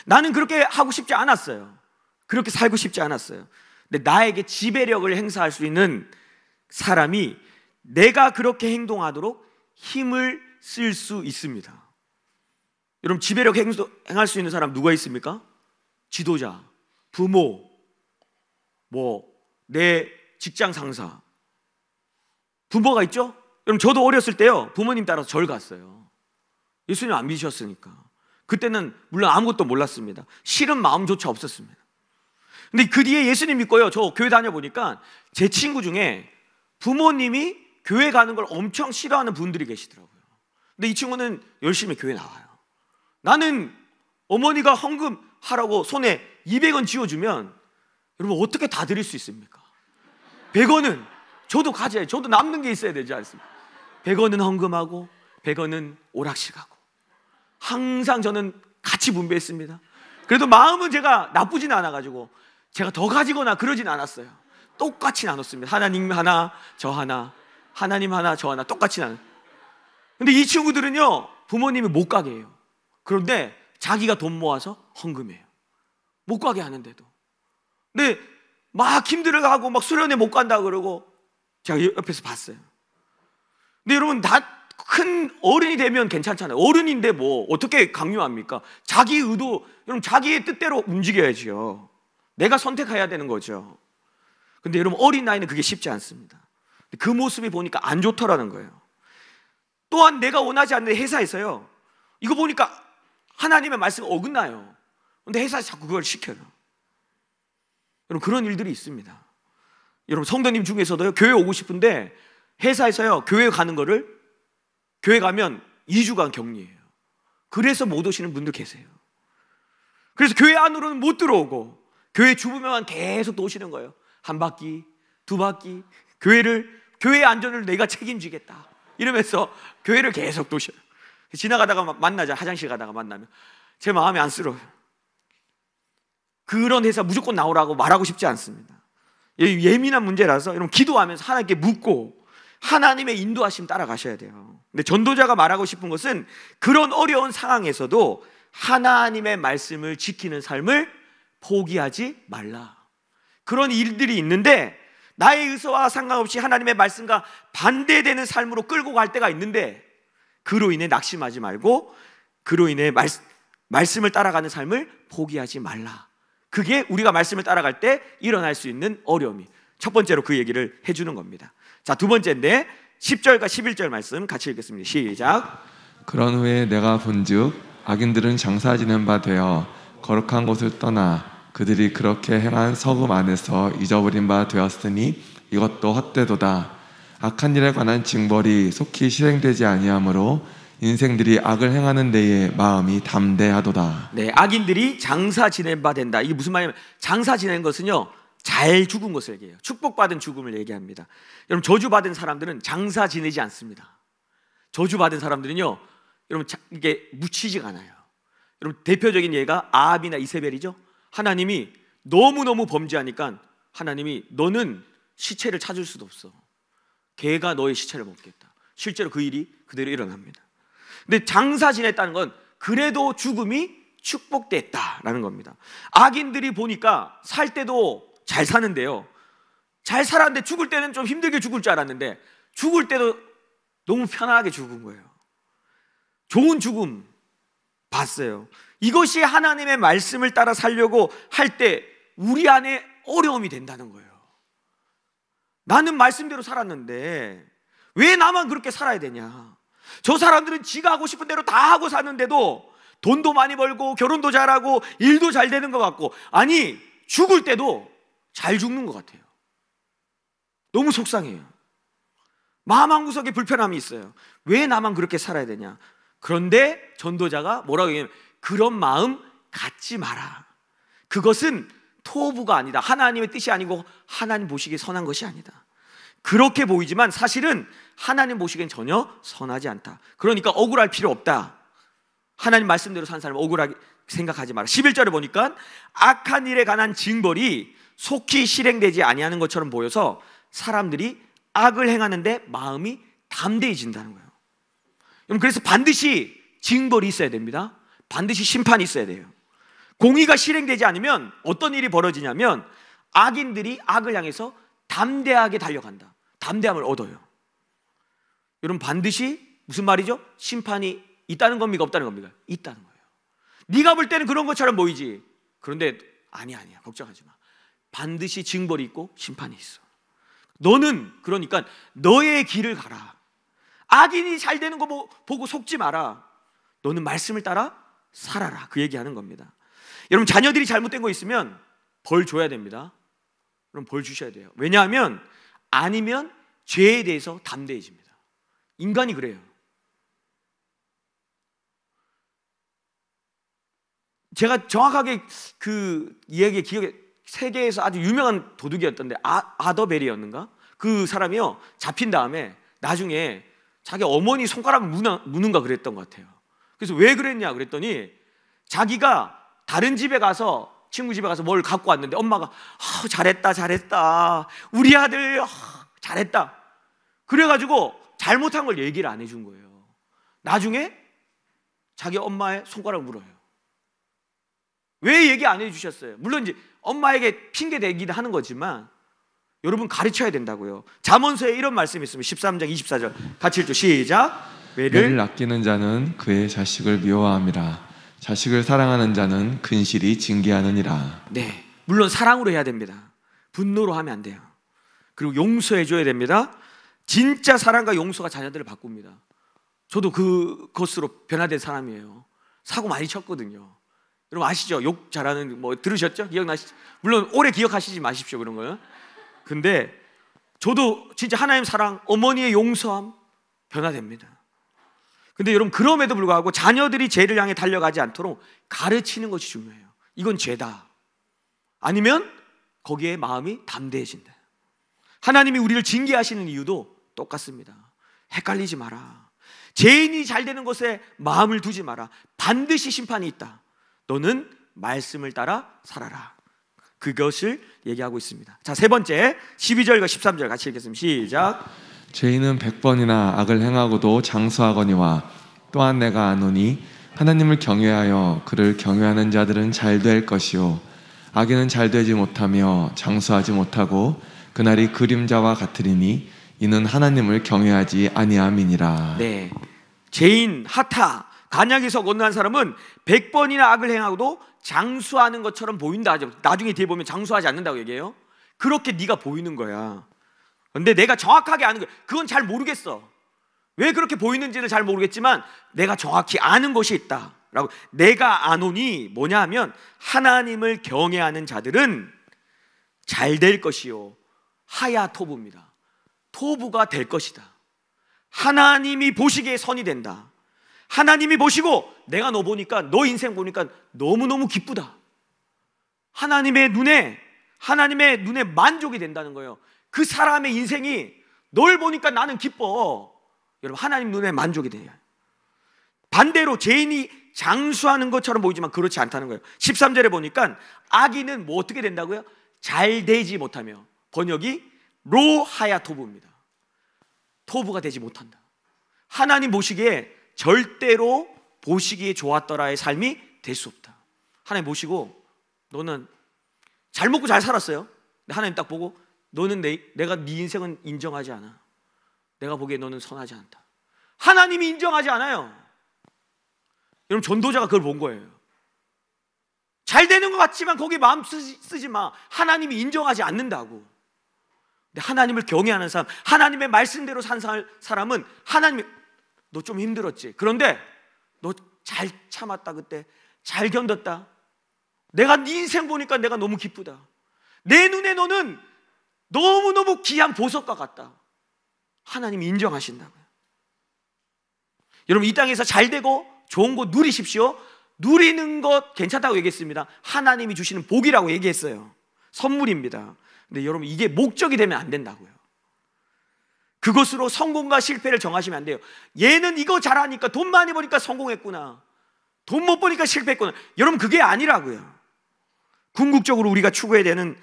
나는 그렇게 하고 싶지 않았어요. 그렇게 살고 싶지 않았어요. 근데 나에게 지배력을 행사할 수 있는 사람이 내가 그렇게 행동하도록 힘을 쓸 수 있습니다. 여러분, 지배력 행할 수 있는 사람 누가 있습니까? 지도자, 부모, 내 직장 상사, 부모가 있죠? 여러분, 저도 어렸을 때요, 부모님 따라서 절 갔어요. 예수님 안 믿으셨으니까. 그때는 물론 아무것도 몰랐습니다. 싫은 마음조차 없었습니다. 근데 그 뒤에 예수님 믿고요, 저 교회 다녀보니까 제 친구 중에 부모님이 교회 가는 걸 엄청 싫어하는 분들이 계시더라고요. 근데 이 친구는 열심히 교회 나와요. 나는 어머니가 헌금하라고 손에 200원 쥐어주면 여러분 어떻게 다 드릴 수 있습니까? 100원은 저도 가져야지. 저도 남는 게 있어야 되지 않습니까? 100원은 헌금하고 100원은 오락실 가고 항상 저는 같이 분배했습니다. 그래도 마음은 제가 나쁘진 않아가지고 제가 더 가지거나 그러진 않았어요. 똑같이 나눴습니다. 하나님 하나, 저 하나, 하나님 하나, 저 하나, 똑같이 나눠. 근데 이 친구들은요, 부모님이 못 가게 해요. 그런데 자기가 돈 모아서 헌금해요. 못 가게 하는데도. 근데 막 힘들어하고 막 수련회 못 간다 그러고 제가 옆에서 봤어요. 근데 여러분, 큰 어른이 되면 괜찮잖아요. 어른인데 뭐 어떻게 강요합니까? 자기 의도, 여러분 자기의 뜻대로 움직여야지요. 내가 선택해야 되는 거죠. 근데 여러분, 어린 나이는 그게 쉽지 않습니다. 그 모습이 보니까 안 좋더라는 거예요. 또한 내가 원하지 않는 회사에서요, 이거 보니까 하나님의 말씀이 어긋나요. 근데 회사에서 자꾸 그걸 시켜요. 여러분, 그런 일들이 있습니다. 여러분, 성도님 중에서도요, 교회 오고 싶은데 회사에서요, 교회 가는 거를, 교회 가면 2주간 격리해요. 그래서 못 오시는 분들 계세요. 그래서 교회 안으로는 못 들어오고 교회 주변만 계속 도시는 거예요. 한 바퀴, 두 바퀴, 교회의 안전을 내가 책임지겠다 이러면서 교회를 계속 도셔요. 지나가다가 만나자, 화장실 가다가 만나면 제 마음이 안쓰러워요. 그런 회사 무조건 나오라고 말하고 싶지 않습니다. 예민한 문제라서 여러분, 기도하면서 하나님께 묻고 하나님의 인도하심 따라가셔야 돼요. 근데 전도자가 말하고 싶은 것은 그런 어려운 상황에서도 하나님의 말씀을 지키는 삶을 포기하지 말라. 그런 일들이 있는데 나의 의사와 상관없이 하나님의 말씀과 반대되는 삶으로 끌고 갈 때가 있는데 그로 인해 낙심하지 말고 그로 인해 말씀을 따라가는 삶을 포기하지 말라. 그게 우리가 말씀을 따라갈 때 일어날 수 있는 어려움이 첫 번째로 그 얘기를 해주는 겁니다. 자, 두 번째인데 10절과 11절 말씀 같이 읽겠습니다. 시작. 그런 후에 내가 본즉 악인들은 장사 지낸 바 되어 거룩한 곳을 떠나 그들이 그렇게 행한 서금 안에서 잊어버린 바 되었으니 이것도 헛되도다. 악한 일에 관한 징벌이 속히 실행되지 아니하므로 인생들이 악을 행하는 데에 마음이 담대하도다. 네, 악인들이 장사 지낸 바 된다. 이게 무슨 말이냐면 장사 지낸 것은요, 잘 죽은 것을 얘기해요. 축복받은 죽음을 얘기합니다. 여러분, 저주받은 사람들은 장사 지내지 않습니다. 저주받은 사람들은요, 여러분 이게 묻히지가 않아요. 여러분, 대표적인 예가 아합이나 이세벨이죠. 하나님이 너무너무 범죄하니까 하나님이 너는 시체를 찾을 수도 없어. 개가 너의 시체를 먹겠다. 실제로 그 일이 그대로 일어납니다. 근데 장사 지냈다는 건 그래도 죽음이 축복됐다라는 겁니다. 악인들이 보니까 살 때도 잘 사는데요, 잘 살았는데 죽을 때는 좀 힘들게 죽을 줄 알았는데 죽을 때도 너무 편안하게 죽은 거예요. 좋은 죽음 봤어요. 이것이 하나님의 말씀을 따라 살려고 할 때 우리 안에 어려움이 된다는 거예요. 나는 말씀대로 살았는데 왜 나만 그렇게 살아야 되냐. 저 사람들은 지가 하고 싶은 대로 다 하고 사는데도 돈도 많이 벌고 결혼도 잘하고 일도 잘 되는 것 같고, 아니 죽을 때도 잘 죽는 것 같아요. 너무 속상해요. 마음 한구석에 불편함이 있어요. 왜 나만 그렇게 살아야 되냐? 그런데 전도자가 뭐라고 얘기하냐면 그런 마음 갖지 마라. 그것은 토부가 아니다. 하나님의 뜻이 아니고 하나님 보시기에 선한 것이 아니다. 그렇게 보이지만 사실은 하나님 보시기엔 전혀 선하지 않다. 그러니까 억울할 필요 없다. 하나님 말씀대로 산 사람 억울하게 생각하지 마라. 11절에 보니까 악한 일에 관한 징벌이 속히 실행되지 아니하는 것처럼 보여서 사람들이 악을 행하는데 마음이 담대해진다는 거예요. 여러분, 그래서 반드시 징벌이 있어야 됩니다. 반드시 심판이 있어야 돼요. 공의가 실행되지 않으면 어떤 일이 벌어지냐면 악인들이 악을 향해서 담대하게 달려간다. 담대함을 얻어요. 여러분, 반드시 무슨 말이죠? 심판이 있다는 겁니까? 없다는 겁니까? 있다는 거예요. 네가 볼 때는 그런 것처럼 보이지. 그런데 아니야. 걱정하지 마. 반드시 징벌이 있고 심판이 있어. 너는 그러니까 너의 길을 가라. 악인이 잘 되는 거 보고 속지 마라. 너는 말씀을 따라 살아라. 그 얘기하는 겁니다. 여러분, 자녀들이 잘못된 거 있으면 벌 줘야 됩니다. 그럼 벌 주셔야 돼요. 왜냐하면 아니면 죄에 대해서 담대해집니다. 인간이 그래요. 제가 정확하게 그 이야기 기억에, 세계에서 아주 유명한 도둑이었던데 아더베리였는가? 그 사람이요, 잡힌 다음에 나중에 자기 어머니 손가락을 무는가 그랬던 것 같아요. 그래서 왜 그랬냐 그랬더니 자기가 다른 집에 가서, 친구 집에 가서 뭘 갖고 왔는데 엄마가 잘했다 우리 아들 잘했다 그래가지고 잘못한 걸 얘기를 안 해준 거예요. 나중에 자기 엄마의 손가락을 물어요. 왜 얘기 안 해주셨어요? 물론 이제 엄마에게 핑계 대기도 하는 거지만 여러분, 가르쳐야 된다고요. 잠언서에 이런 말씀이 있습니다. 13장 24절 같이 읽죠. 시작. 매를 아끼는 자는 그의 자식을 미워함이라. 자식을 사랑하는 자는 근실이 징계하느니라. 네, 물론 사랑으로 해야 됩니다. 분노로 하면 안 돼요. 그리고 용서해 줘야 됩니다. 진짜 사랑과 용서가 자녀들을 바꿉니다. 저도 그것으로 변화된 사람이에요. 사고 많이 쳤거든요. 여러분 아시죠? 욕 잘하는 뭐 들으셨죠? 기억나시죠? 물론 오래 기억하시지 마십시오, 그런 거요. 근데 저도 진짜 하나님 사랑, 어머니의 용서함 변화됩니다. 근데 여러분, 그럼에도 불구하고 자녀들이 죄를 향해 달려가지 않도록 가르치는 것이 중요해요. 이건 죄다. 아니면 거기에 마음이 담대해진다. 하나님이 우리를 징계하시는 이유도 똑같습니다. 헷갈리지 마라. 죄인이 잘 되는 것에 마음을 두지 마라. 반드시 심판이 있다. 너는 말씀을 따라 살아라. 그것을 얘기하고 있습니다. 자, 세 번째 12절과 13절 같이 읽겠습니다. 시작. 죄인은 100번이나 악을 행하고도 장수하거니와 또한 내가 아노니 하나님을 경외하여 그를 경외하는 자들은 잘 될 것이요 악인은 잘 되지 못하며 장수하지 못하고 그날이 그림자와 같으리니 이는 하나님을 경외하지 아니함이니라. 네, 죄인 하타 간약에서 건너한 사람은 100번이나 악을 행하고도 장수하는 것처럼 보인다 하죠. 나중에 뒤에 보면 장수하지 않는다고 얘기해요. 그렇게 네가 보이는 거야. 근데 내가 정확하게 아는 거야. 그건 잘 모르겠어. 왜 그렇게 보이는지를 잘 모르겠지만 내가 정확히 아는 것이 있다 라고. 내가 아노니 뭐냐 하면 하나님을 경외하는 자들은 잘 될 것이요 하야 토부입니다. 토부가 될 것이다. 하나님이 보시기에 선이 된다. 하나님이 보시고 내가 너 보니까, 너 인생 보니까 너무너무 기쁘다. 하나님의 눈에 만족이 된다는 거예요. 그 사람의 인생이 널 보니까 나는 기뻐. 여러분, 하나님 눈에 만족이 돼요. 반대로 죄인이 장수하는 것처럼 보이지만 그렇지 않다는 거예요. 13절에 보니까 악인은 뭐 어떻게 된다고요? 잘 되지 못하며, 번역이 로하야 토부입니다. 토부가 되지 못한다. 하나님 보시기에 절대로 보시기에 좋았더라의 삶이 될 수 없다. 하나님 보시고 너는 잘 먹고 잘 살았어요. 근데 하나님 딱 보고 너는 내가 네 인생은 인정하지 않아. 내가 보기에 너는 선하지 않다. 하나님이 인정하지 않아요. 여러분, 전도자가 그걸 본 거예요. 잘 되는 것 같지만 거기에 마음 쓰지 마. 하나님이 인정하지 않는다고. 근데 하나님을 경외하는 사람, 하나님의 말씀대로 산 사람은 하나님이 너 좀 힘들었지. 그런데 너 잘 참았다. 그때 잘 견뎠다. 내가 네 인생 보니까 내가 너무 기쁘다. 내 눈에 너는 너무너무 귀한 보석과 같다. 하나님이 인정하신다고요. 여러분, 이 땅에서 잘되고 좋은 것 누리십시오. 누리는 것 괜찮다고 얘기했습니다. 하나님이 주시는 복이라고 얘기했어요. 선물입니다. 근데 여러분, 이게 목적이 되면 안 된다고요. 그것으로 성공과 실패를 정하시면 안 돼요. 얘는 이거 잘하니까, 돈 많이 버니까 성공했구나, 돈 못 버니까 실패했구나. 여러분, 그게 아니라고요. 궁극적으로 우리가 추구해야 되는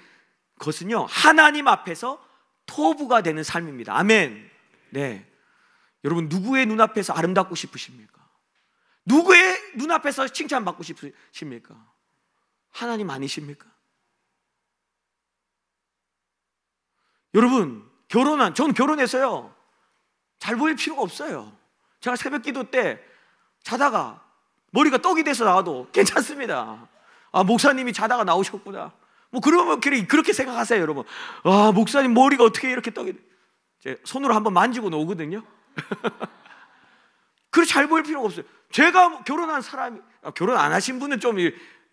것은요, 하나님 앞에서 토부가 되는 삶입니다. 아멘. 네. 여러분, 누구의 눈앞에서 아름답고 싶으십니까? 누구의 눈앞에서 칭찬받고 싶으십니까? 하나님 아니십니까? 여러분, 저는 결혼해서요, 잘 보일 필요가 없어요. 제가 새벽 기도 때 자다가 머리가 떡이 돼서 나와도 괜찮습니다. 아, 목사님이 자다가 나오셨구나, 뭐 그러면 그렇게 생각하세요. 여러분, 아, 목사님 머리가 어떻게 이렇게 떡이 돼? 제 손으로 한번 만지고 나오거든요. 그렇게 잘 보일 필요가 없어요. 제가 결혼한 사람이, 결혼 안 하신 분은 좀,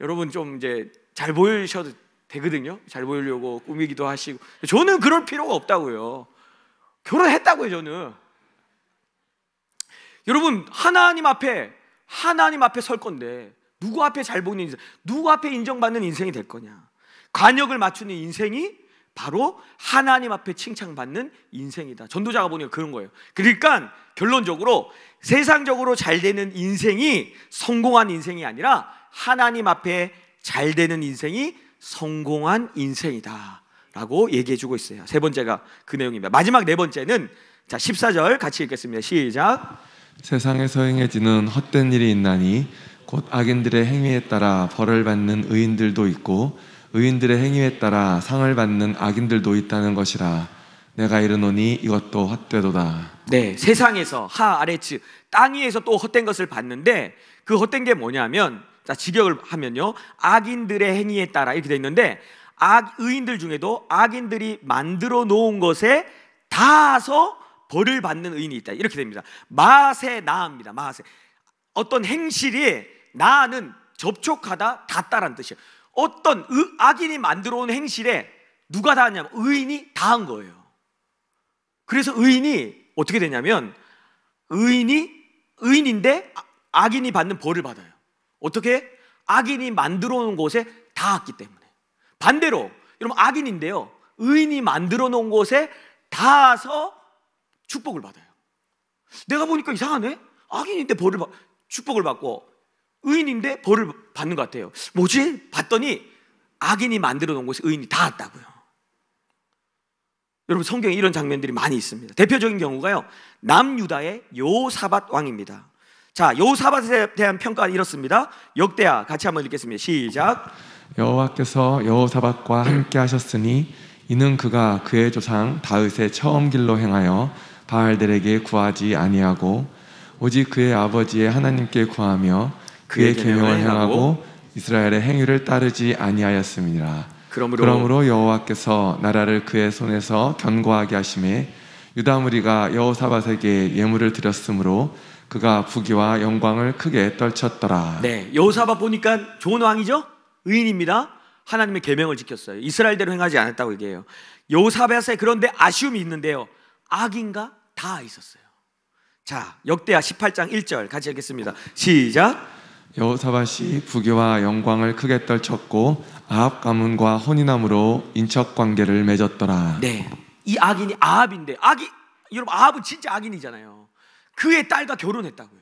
여러분 좀 이제 잘 보이셔도 되거든요. 잘 보이려고 꾸미기도 하시고. 저는 그럴 필요가 없다고요. 결혼했다고요, 저는. 여러분, 하나님 앞에 설 건데 누구 앞에 잘 보이는 인생, 누구 앞에 인정받는 인생이 될 거냐? 관역을 맞추는 인생이 바로 하나님 앞에 칭찬받는 인생이다. 전도자가 보니까 그런 거예요. 그러니까 결론적으로 세상적으로 잘 되는 인생이 성공한 인생이 아니라 하나님 앞에 잘 되는 인생이 성공한 인생이다 라고 얘기해 주고 있어요. 세 번째가 그 내용입니다. 마지막 네 번째는, 자, 14절 같이 읽겠습니다. 시작. 세상에서 행해지는 헛된 일이 있나니 곧 악인들의 행위에 따라 벌을 받는 의인들도 있고 의인들의 행위에 따라 상을 받는 악인들도 있다는 것이라. 내가 이르노니 이것도 헛되도다. 네, 세상에서 하아레츠, 땅 위에서 또 헛된 것을 봤는데, 그 헛된 게 뭐냐면, 자, 직역을 하면요, 악인들의 행위에 따라 이렇게 돼 있는데, 의인들 중에도 악인들이 만들어 놓은 것에 닿아서 벌을 받는 의인이 있다, 이렇게 됩니다. 마세 나입니다. 마세, 어떤 행실이, 나는 접촉하다, 닿다라는 뜻이에요. 어떤 악인이 만들어 온 행실에 누가 닿았냐면 의인이 닿은 거예요. 그래서 의인이 어떻게 되냐면, 의인인데 악인이 받는 벌을 받아요. 어떻게? 악인이 만들어 놓은 곳에 닿았기 때문에. 반대로 여러분, 악인인데요, 의인이 만들어 놓은 곳에 닿아서 축복을 받아요. 내가 보니까 이상하네, 악인인데 축복을 받고 의인인데 벌을 받는 것 같아요. 뭐지? 봤더니 악인이 만들어 놓은 곳에 의인이 닿았다고요. 여러분, 성경에 이런 장면들이 많이 있습니다. 대표적인 경우가요, 남유다의 여호사밧 왕입니다. 자, 여호사밧에 대한 평가가 이렇습니다. 역대하 같이 한번 읽겠습니다. 시작. 여호와께서 여호사밧과 함께 하셨으니 이는 그가 그의 조상 다윗의 처음 길로 행하여 바알들에게 구하지 아니하고 오직 그의 아버지의 하나님께 구하며 그의 계명을 행하고 이스라엘의 행위를 따르지 아니하였습니다. 그러므로 여호와께서 나라를 그의 손에서 견고하게 하심에 유다 무리가 여호사밧에게 예물을 드렸으므로 그가 부귀와 영광을 크게 떨쳤더라. 네, 여호사밧 보니까 좋은 왕이죠? 의인입니다. 하나님의 계명을 지켰어요. 이스라엘대로 행하지 않았다고 얘기해요. 여호사밧에 그런데 아쉬움이 있는데요, 악인가? 다 있었어요. 자, 역대하 18장 1절 같이 읽겠습니다. 시작. 여호사밧이 부귀와 영광을 크게 떨쳤고 아합 가문과 혼인함으로 인척 관계를 맺었더라. 네, 이 악인이 아합인데, 여러분, 아합은 진짜 악인이잖아요. 그의 딸과 결혼했다고요.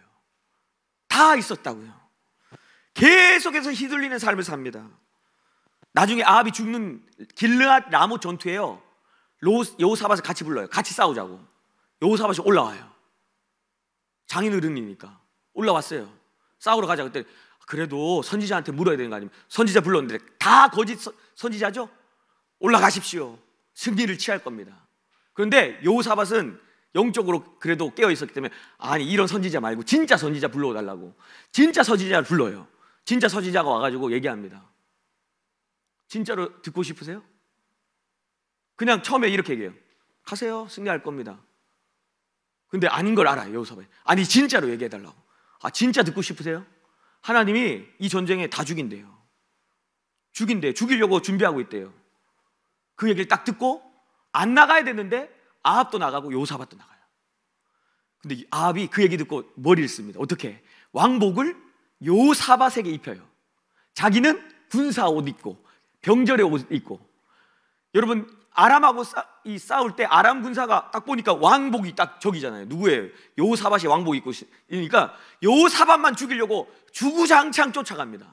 다 있었다고요. 계속해서 휘둘리는 삶을 삽니다. 나중에 아합이 죽는 길르앗 라못 전투에요, 여호사밧을 같이 불러요. 같이 싸우자고. 여호사밧이 올라와요. 장인어른이니까 올라왔어요. 싸우러 가자. 그때 그래도 선지자한테 물어야 되는 거 아닙니까? 선지자 불렀는데 다 거짓 선지자죠? 올라가십시오. 승리를 취할 겁니다. 그런데 여호사밧은 영적으로 그래도 깨어 있었기 때문에, 아니, 이런 선지자 말고 진짜 선지자 불러달라고. 진짜 선지자를 불러요. 진짜 선지자가 와가지고 얘기합니다. 진짜로 듣고 싶으세요? 그냥 처음에 이렇게 얘기해요. 가세요. 승리할 겁니다. 근데 아닌 걸 알아요, 여호사밧이. 아니, 진짜로 얘기해달라고. 아, 진짜 듣고 싶으세요? 하나님이 이 전쟁에 다 죽인대요. 죽이려고 준비하고 있대요. 그 얘기를 딱 듣고 안 나가야 되는데 아합도 나가고 요사밧도 나가요. 근데 아합이 그 얘기 듣고 머리를 씁니다. 어떻게? 왕복을 요사밧에게 입혀요. 자기는 군사 옷 입고 병절의 옷 입고. 여러분, 아람하고 싸울 때 아람 군사가 딱 보니까 왕복이 딱 저기잖아요. 누구예요? 요사밧이 왕복 입고 있으니까 요사밧만 죽이려고 주구장창 쫓아갑니다.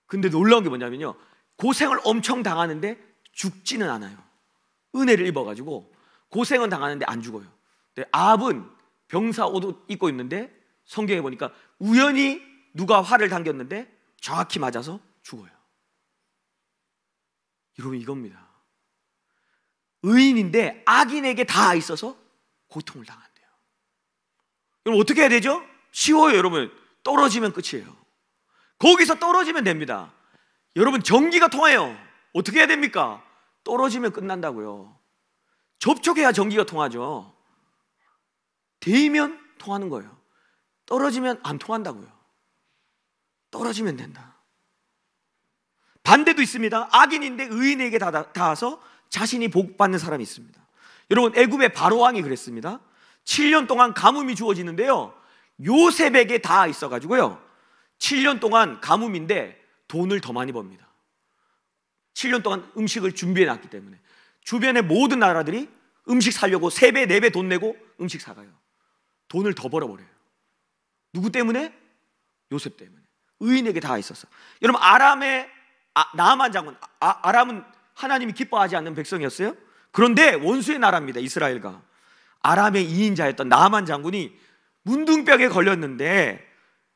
근데 놀라운 게 뭐냐면요, 고생을 엄청 당하는데 죽지는 않아요. 은혜를 입어가지고 고생은 당하는데 안 죽어요. 근데 아합은 병사 옷 입고 있는데 성경에 보니까 우연히 누가 활을 당겼는데 정확히 맞아서 죽어요. 여러분, 이겁니다. 의인인데 악인에게 다 있어서 고통을 당한대요. 여러분, 어떻게 해야 되죠? 쉬워요. 여러분, 떨어지면 끝이에요. 거기서 떨어지면 됩니다. 여러분, 전기가 통해요. 어떻게 해야 됩니까? 떨어지면 끝난다고요. 접촉해야 전기가 통하죠. 닿으면 통하는 거예요. 떨어지면 안 통한다고요. 떨어지면 된다. 반대도 있습니다. 악인인데 의인에게 닿아서 자신이 복받는 사람이 있습니다. 여러분, 애굽의 바로왕이 그랬습니다. 7년 동안 가뭄이 주어지는데요, 요셉에게 다 있어가지고요 7년 동안 가뭄인데 돈을 더 많이 법니다. 7년 동안 음식을 준비해놨기 때문에 주변의 모든 나라들이 음식 사려고 3배, 4배 돈 내고 음식 사가요. 돈을 더 벌어버려요. 누구 때문에? 요셉 때문에. 의인에게 다 있었어. 여러분, 아람의 나아만 장군, 아람은 하나님이 기뻐하지 않는 백성이었어요. 그런데 원수의 나라입니다. 이스라엘과. 아람의 2인자였던 나아만 장군이 문둥병에 걸렸는데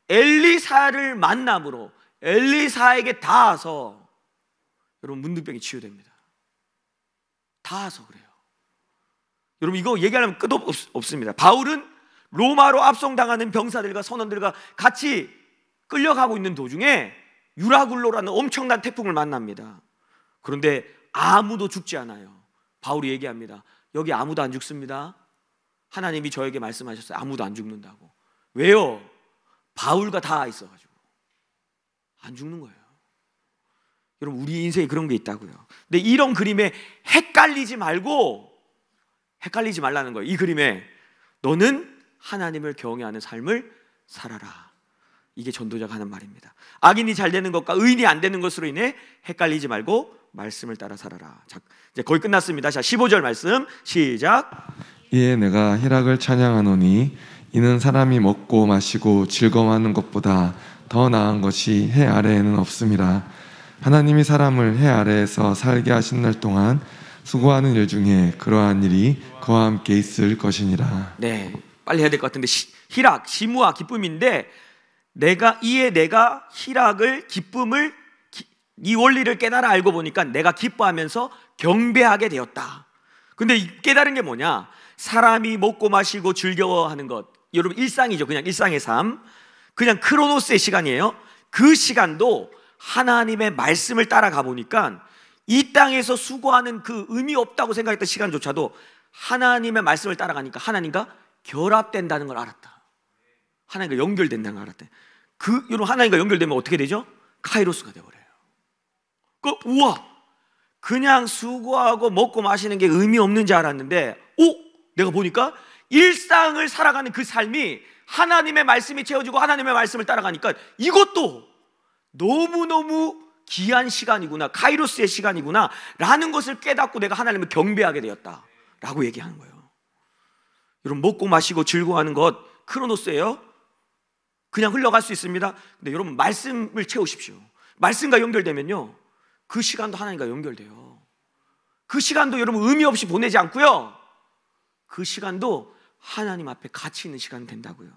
엘리사를 만남으로 엘리사에게 닿아서 여러분 문둥병이 치유됩니다. 닿아서 그래요. 여러분, 이거 얘기하려면 끝도 없습니다. 바울은 로마로 압송당하는 병사들과 선원들과 같이 끌려가고 있는 도중에 유라굴로라는 엄청난 태풍을 만납니다. 그런데 아무도 죽지 않아요. 바울이 얘기합니다. 여기 아무도 안 죽습니다. 하나님이 저에게 말씀하셨어요. 아무도 안 죽는다고. 왜요? 바울과 다 있어가지고 안 죽는 거예요. 여러분, 우리 인생에 그런 게 있다고요. 근데 이런 그림에 헷갈리지 말라는 거예요. 이 그림에 너는 하나님을 경외하는 삶을 살아라. 이게 전도자가 하는 말입니다. 악인이 잘 되는 것과 의인이 안 되는 것으로 인해 헷갈리지 말고 말씀을 따라 살아라. 자, 이제 거의 끝났습니다. 자, 15절 말씀 시작. 이에 내가 희락을 찬양하노니 이는 사람이 먹고 마시고 즐거워하는 것보다 더 나은 것이 해 아래에는 없음이라. 하나님이 사람을 해 아래에서 살게 하신 날 동안 수고하는 일 중에 그러한 일이 그와 함께 있을 것이니라. 네, 빨리 해야 될 것 같은데 희락, 시무와 기쁨인데 내가 희락을, 기쁨을, 이 원리를 깨달아 알고 보니까 내가 기뻐하면서 경배하게 되었다. 근데 이 깨달은 게 뭐냐? 사람이 먹고 마시고 즐겨하는 것, 여러분 일상이죠. 그냥 일상의 삶, 그냥 크로노스의 시간이에요. 그 시간도 하나님의 말씀을 따라가 보니까 이 땅에서 수고하는 그 의미 없다고 생각했던 시간조차도 하나님의 말씀을 따라가니까 하나님과 결합된다는 걸 알았다. 하나님과 연결된다는 걸 알았대. 여러분, 하나님과 연결되면 어떻게 되죠? 카이로스가 되어버려요. 우와, 그냥 수고하고 먹고 마시는 게 의미 없는 줄 알았는데, 내가 보니까 일상을 살아가는 그 삶이 하나님의 말씀이 채워지고 하나님의 말씀을 따라가니까 이것도 너무너무 귀한 시간이구나, 카이로스의 시간이구나 라는 것을 깨닫고 내가 하나님을 경배하게 되었다 라고 얘기하는 거예요. 여러분, 먹고 마시고 즐거워하는 것 크로노스예요. 그냥 흘러갈 수 있습니다. 근데 여러분, 말씀을 채우십시오. 말씀과 연결되면요, 그 시간도 하나님과 연결돼요. 그 시간도 여러분 의미 없이 보내지 않고요, 그 시간도 하나님 앞에 가치 있는 시간이 된다고요.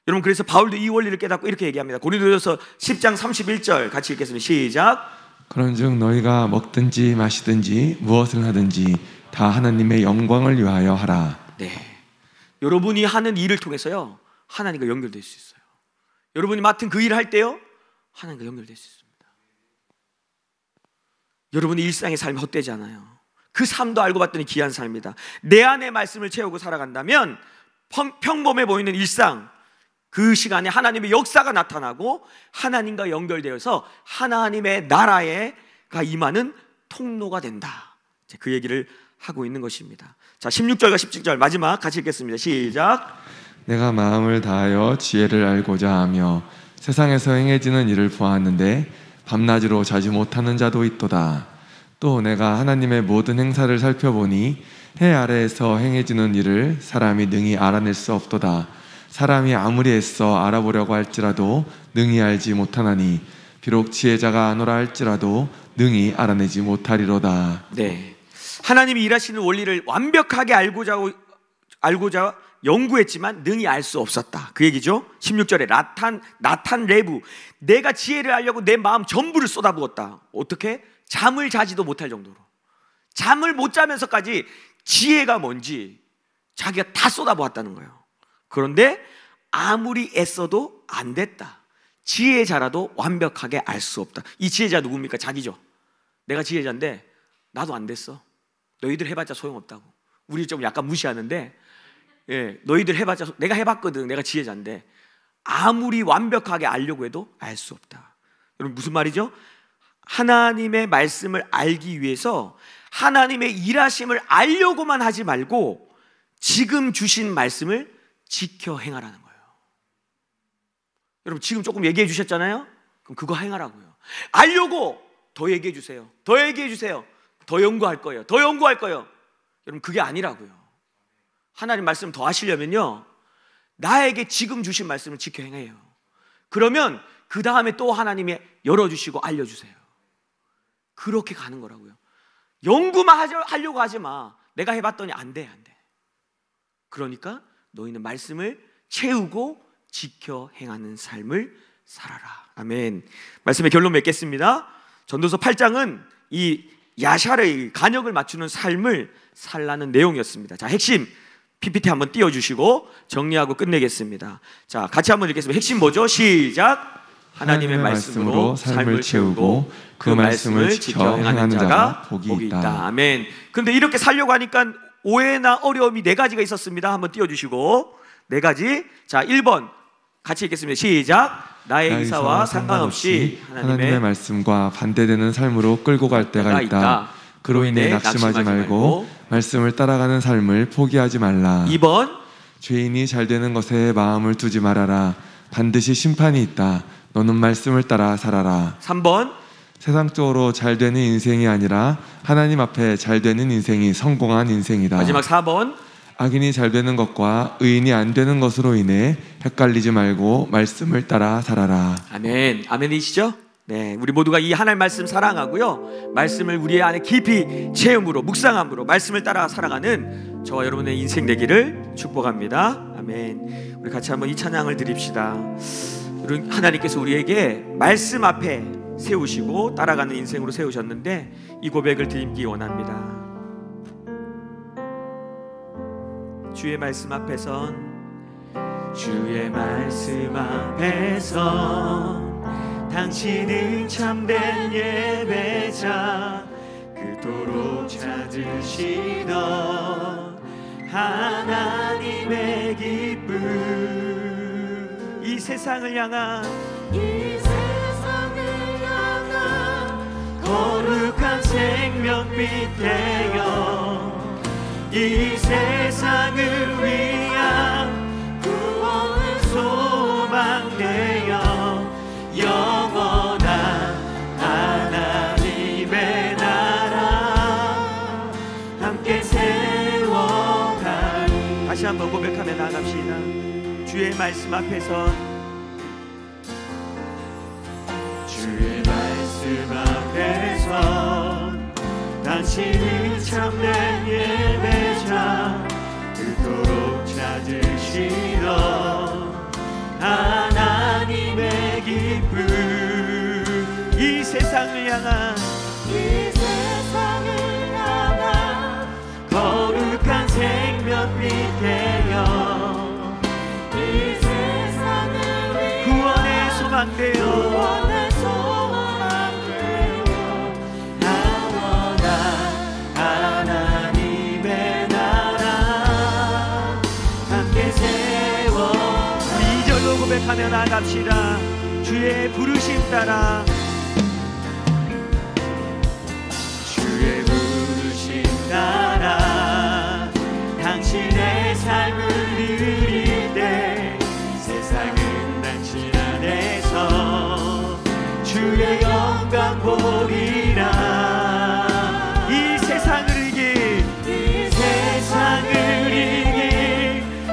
여러분, 그래서 바울도 이 원리를 깨닫고 이렇게 얘기합니다. 고린도전서 10장 31절 같이 읽겠습니다. 시작. 그런즉 너희가 먹든지 마시든지 무엇을 하든지 다 하나님의 영광을 위하여 하라. 네, 여러분이 하는 일을 통해서요 하나님과 연결될 수 있어요. 여러분이 맡은 그 일을 할 때요 하나님과 연결될 수 있습니다. 여러분의 일상의 삶이 헛되지 않아요. 그 삶도 알고 봤더니 귀한 삶이다. 내 안에 말씀을 채우고 살아간다면 평범해 보이는 일상, 그 시간에 하나님의 역사가 나타나고 하나님과 연결되어서 하나님의 나라가 임하는 통로가 된다. 그 얘기를 하고 있는 것입니다. 자, 16절과 17절 마지막 같이 읽겠습니다. 시작. 내가 마음을 다하여 지혜를 알고자 하며 세상에서 행해지는 일을 보았는데 밤낮으로 자지 못하는 자도 있도다. 또 내가 하나님의 모든 행사를 살펴보니 해 아래에서 행해지는 일을 사람이 능히 알아낼 수 없도다. 사람이 아무리 애써 알아보려고 할지라도 능히 알지 못하나니 비록 지혜자가 아노라 할지라도 능히 알아내지 못하리로다. 네, 하나님이 일하시는 원리를 완벽하게 알고자 연구했지만 능히 알 수 없었다. 그 얘기죠. 16절에 나탄 레부, 내가 지혜를 알려고 내 마음 전부를 쏟아부었다. 어떻게? 잠을 자지도 못할 정도로, 잠을 못 자면서까지 지혜가 뭔지 자기가 다 쏟아부었다는 거예요. 그런데 아무리 애써도 안 됐다. 지혜자라도 완벽하게 알 수 없다. 이 지혜자 누굽니까? 자기죠. 내가 지혜자인데 나도 안 됐어. 너희들 해봤자 소용없다고. 우리 좀 약간 무시하는데, 예, 너희들 해봤자, 내가 해봤거든. 내가 지혜자인데 아무리 완벽하게 알려고 해도 알 수 없다. 여러분, 무슨 말이죠? 하나님의 말씀을 알기 위해서 하나님의 일하심을 알려고만 하지 말고 지금 주신 말씀을 지켜 행하라는 거예요. 여러분, 지금 조금 얘기해 주셨잖아요. 그럼 그거 행하라고요. 알려고 더 얘기해 주세요. 더 얘기해 주세요. 더 연구할 거예요. 더 연구할 거예요. 여러분, 그게 아니라고요. 하나님 말씀 더 하시려면요, 나에게 지금 주신 말씀을 지켜 행해요. 그러면 그 다음에 또 하나님이 열어주시고 알려주세요. 그렇게 가는 거라고요. 연구만 하려고 하지 마. 내가 해봤더니 안 돼. 그러니까 너희는 말씀을 채우고 지켜 행하는 삶을 살아라. 아멘. 말씀의 결론 맺겠습니다. 전도서 8장은 이 야샬의 간역을 맞추는 삶을 살라는 내용이었습니다. 자, 핵심 PPT 한번 띄워주시고 정리하고 끝내겠습니다. 자, 같이 한번 읽겠습니다. 핵심 뭐죠? 시작. 하나님의 말씀으로 삶을 채우고 그 말씀을 지켜 행하는 자가 복이 있다. 아멘. 근데 이렇게 살려고 하니까 오해나 어려움이 4가지가 있었습니다. 한번 띄워주시고, 4가지. 자, 1번 같이 읽겠습니다. 시작. 나의 의사와 상관없이 하나님의 말씀과 반대되는 삶으로 끌고 갈 때가 있다. 그로 인해 낙심하지 말고 말씀을 따라가는 삶을 포기하지 말라. 2번 죄인이 잘 되는 것에 마음을 두지 말아라. 반드시 심판이 있다. 너는 말씀을 따라 살아라. 3번 세상적으로 잘 되는 인생이 아니라 하나님 앞에 잘 되는 인생이 성공한 인생이다. 마지막 4번 악인이 잘 되는 것과 의인이 안 되는 것으로 인해 헷갈리지 말고 말씀을 따라 살아라. 아멘. 아멘이시죠? 네, 우리 모두가 이 하나님 말씀 사랑하고요, 말씀을 우리 안에 깊이 체험으로 묵상함으로 말씀을 따라 살아가는 저와 여러분의 인생 되기를 축복합니다. 아멘. 우리 같이 한번 이 찬양을 드립시다. 하나님께서 우리에게 말씀 앞에 세우시고 따라가는 인생으로 세우셨는데 이 고백을 드리기 원합니다. 주의 말씀 앞에선, 주의 말씀 앞에선 당신은 참된 예배자, 그토록 찾으시던 하나님의 기쁨, 이 세상을 향한 거룩한 생명빛 되어 이 세상을 위한 구원의 소망 되어 영원한 하나님의 나라 함께 세워가리. 다시 한번 고백하며 나갑시다. 주의 말씀 앞에선, 주의 말씀 앞에선 당신은 참된 예배자, 그토록 찾으시던 하나님의 기쁨, 이 세상을 향한 거룩한 생명빛 되어 이 세상을 위해 구원의 소망 되어 고백하며 나갑시다. 주의 부르심 따라, 주의 주의 부르심 따라 당신의 삶을 누릴 때 세상은 당신 안에서 주의 영광 보리라. 이 세상을 이길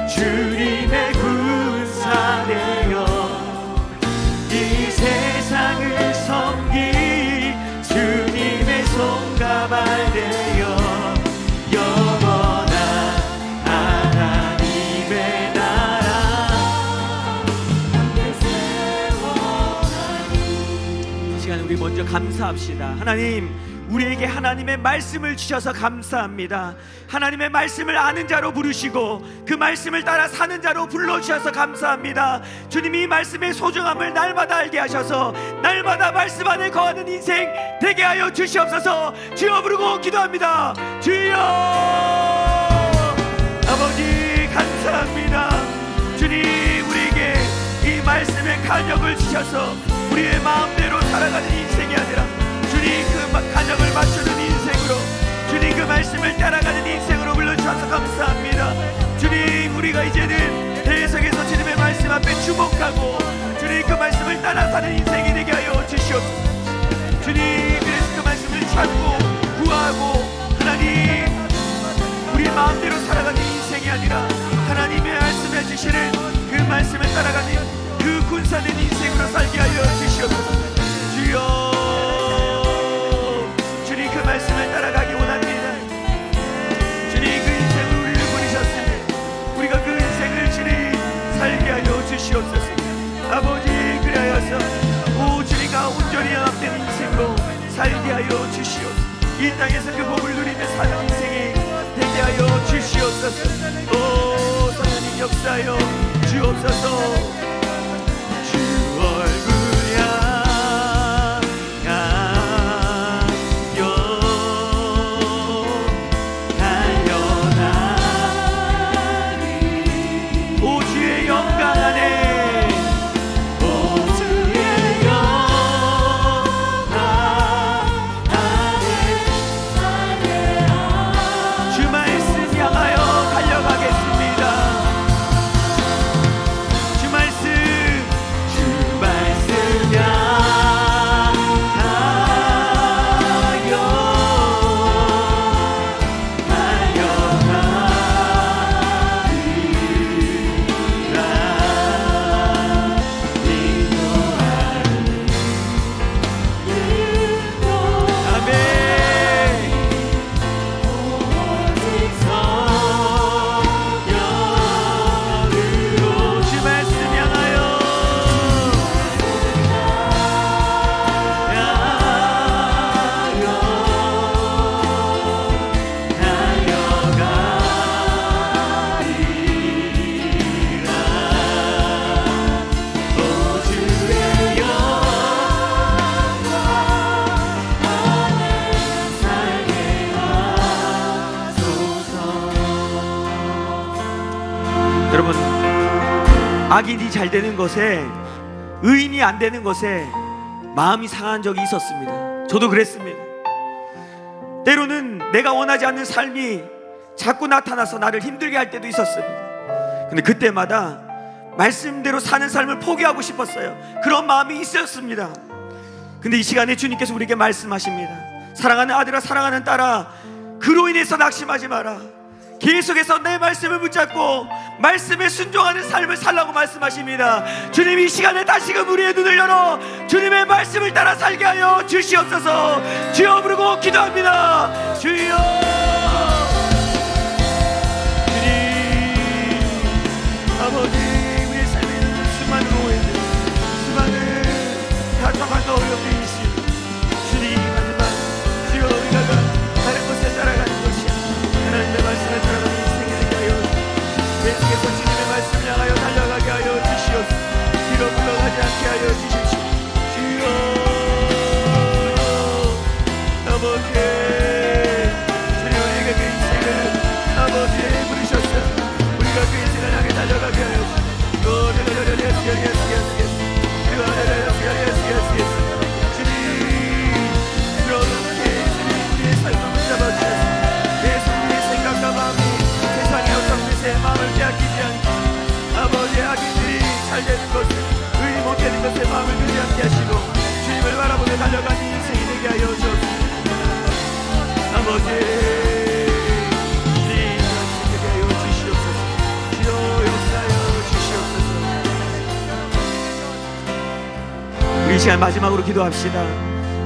주님의 군사 되어 이 세상을 섬길 주님의 손가발 되어 영원한 하나님의 나라 함께 세워가니. 이 시간에 우리 먼저 감사합시다. 하나님, 우리에게 하나님의 말씀을 주셔서 감사합니다. 하나님의 말씀을 아는 자로 부르시고 그 말씀을 따라 사는 자로 불러주셔서 감사합니다. 주님이 이 말씀의 소중함을 날마다 알게 하셔서 날마다 말씀 안에 거하는 인생 되게 하여 주시옵소서. 주여 부르고 기도합니다. 주여. 아버지 감사합니다. 주님, 우리에게 이 말씀의 간역을 주셔서 우리의 마음대로 살아가는 인생이 아니라 주님 그 간역을 맞추는 인생으로, 주님 그 말씀을 따라가는 인생으로 불러주셔서 감사합니다. 주님, 우리가 이제는 계속해서 주님의 말씀 앞에 주목하고 주님 그 말씀을 따라 사는 인생이 되게 하여 주시옵소서. 주님, 그래서 그 말씀을 찾고 구하고 하나님 우리 마음대로 살아가는 인생이 아니라 하나님의 말씀해 주시는 그 말씀을 따라가는 그 군사된 인생으로 살게 하여 주시옵소서. 주여, 그 말씀을 따라가기 원합니다. 주님, 그 인생을 우리를 보내셨으니 우리가 그 인생을 주님 살게 하여 주시옵소서. 아버지, 그리하여서 주님과 온전히 합된 인생으로 살게 하여 주시옵소서. 이 땅에서 그 복을 누리며 사는 인생이 되게 하여 주시옵소서. 성령님 역사하여 주옵소서. 주 얼굴 악인이 잘 되는 것에, 의인이 안 되는 것에 마음이 상한 적이 있었습니다. 저도 그랬습니다. 때로는 내가 원하지 않는 삶이 자꾸 나타나서 나를 힘들게 할 때도 있었습니다. 근데 그때마다 말씀대로 사는 삶을 포기하고 싶었어요. 그런 마음이 있었습니다. 근데 이 시간에 주님께서 우리에게 말씀하십니다. 사랑하는 아들아, 사랑하는 딸아, 그로 인해서 낙심하지 마라. 계속해서 내 말씀을 붙잡고 말씀에 순종하는 삶을 살라고 말씀하십니다. 주님, 이 시간에 다시금 우리의 눈을 열어 주님의 말씀을 따라 살게 하여 주시옵소서. 주여 부르고 기도합니다. 주여. 주님, 아버지, 우리의 삶에 있는 수많은 오해들, 수많은 답답한 어려움이 있습니다. 주님, 하지만 주여, 우리가 다른 곳에 따라가는 것이 하나님의 말씀을 따라가는 인생이 되게 하여 계속해서 주님의 말씀을 향하여 달려가게 하여 주시옵소서. 뒤로 물러가지 않게 하여 주십시오. 주여. 아버지, 주님, 우리에게 그 인생을 아버지 부르셨어요. 우리가 그 인생을 향해 달려가게 하여 주님, 그렇게 우리의 삶을 마음을 들지 않게 하시고 주님을 바라보며 달려가는 인생이 되게 하여 주옵소서. 아버지 주님 되게 하여 주시옵소서. 주여 역사하여 주시옵소서. 우리 이 시간 마지막으로 기도합시다.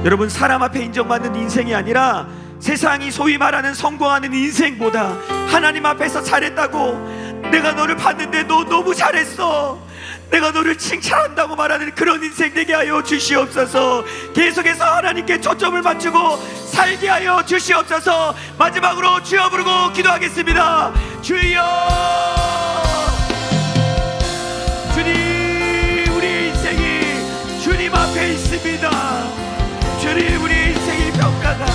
여러분, 사람 앞에 인정받는 인생이 아니라 세상이 소위 말하는 성공하는 인생보다 하나님 앞에서 잘했다고, 내가 너를 봤는데 너 너무 잘했어, 내가 너를 칭찬한다고 말하는 그런 인생 되게 하여 주시옵소서. 계속해서 하나님께 초점을 맞추고 살게 하여 주시옵소서. 마지막으로 주여 부르고 기도하겠습니다. 주여, 주님, 우리 인생이 주님 앞에 있습니다. 주님, 우리 인생의 평가가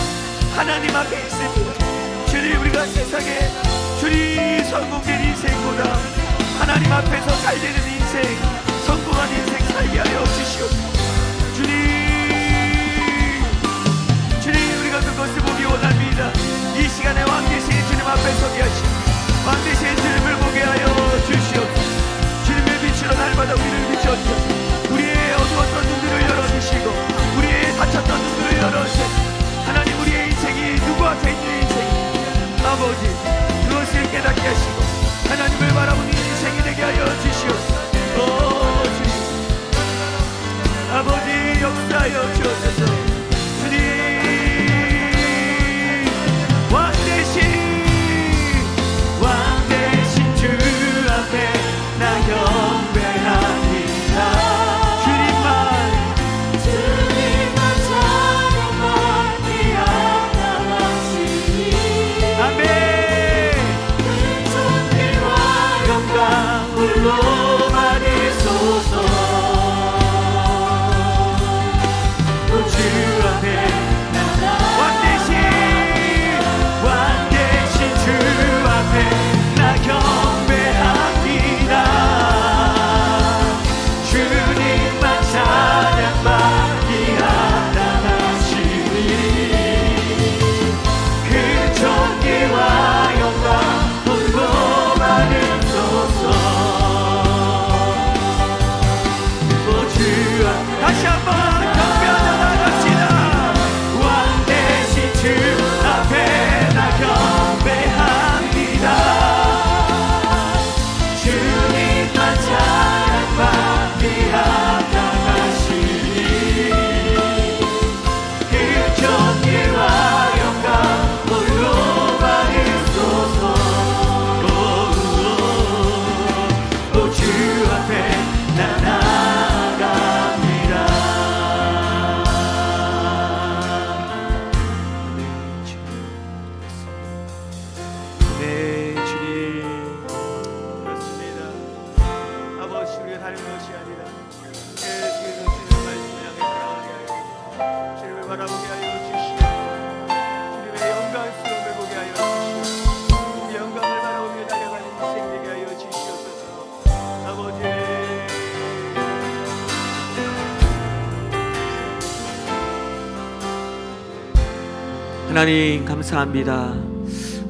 하나님 앞에 있습니다. 주님, 우리가 세상에 주님 성공된 인생보다 하나님 앞에서 잘 되는 인생, 성공한 인생 살게 하여 주시옵소서. 주님, 우리가 그것을 보기 원합니다. 이 시간에 왕 되신 주님 앞에 서게 하시고 왕 되신 주님을 보게 하여 주시옵소서. 주님의 빛으로 날마다 우리를 비춰주셔서 우리의 어두웠던 눈들을 열어주시고 우리의 닫혔던 눈들을 열어주시고 하나님, 우리의 인생이 누구 앞에 있는 인생, 아버지 그것을 깨닫게 하시고 하나님을 바라보는 인생이 되게 하여 주시옵소서. 주님, 아버지 역사하여 주옵소서. 주님, 왕 대신 주 앞에 나 경배합니다. 주님만 찬양받기 합당하시니 아멘. 존귀와 영광 홀로 받으소서. 주 앞에 왕 대신 주 앞에 나 경배합니다. 주님만 찬양받기 합당하시니 그 존귀와 영광 홀로 받으소서. 주 앞에 다시 한번 경배하며 나갑시다. 왕 대신 주 앞에 나 경배합니다. 주님만 찬양받기 합당하시니 그 존귀와 영광 홀로 받으소서. 주 앞에 나 나아갑니다. 네, 주님, 그렇습니다. 아버지, 우리가 다른 것이 아니라 계속해서 주님의 말씀을 향해 살아가게 하여 주님을 바라보게 하여 주시고 주님의 영광스러움을 보게 하여 주시고 그 영광을 바라보며 달려가는 인생 되게 하여 주시옵소서. 아버지, 하나님 감사합니다.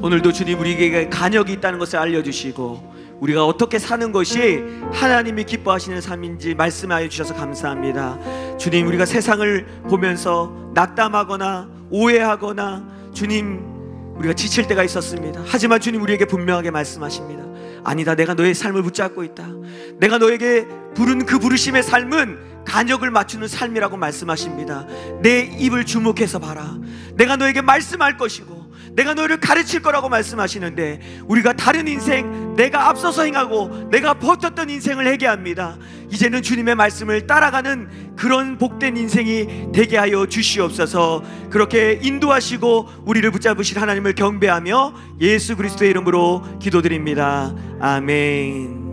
오늘도 주님 우리에게 간역이 있다는 것을 알려주시고 우리가 어떻게 사는 것이 하나님이 기뻐하시는 삶인지 말씀하여 주셔서 감사합니다. 주님, 우리가 세상을 보면서 낙담하거나 오해하거나 주님 우리가 지칠 때가 있었습니다. 하지만 주님 우리에게 분명하게 말씀하십니다. 아니다, 내가 너의 삶을 붙잡고 있다. 내가 너에게 부른 그 부르심의 삶은 간역을 맞추는 삶이라고 말씀하십니다. 내 입을 주목해서 봐라. 내가 너에게 말씀할 것이고 내가 너를 가르칠 거라고 말씀하시는데 우리가 다른 인생, 내가 앞서서 행하고 내가 버텼던 인생을 회개합니다. 이제는 주님의 말씀을 따라가는 그런 복된 인생이 되게 하여 주시옵소서. 그렇게 인도하시고 우리를 붙잡으실 하나님을 경배하며 예수 그리스도의 이름으로 기도드립니다. 아멘.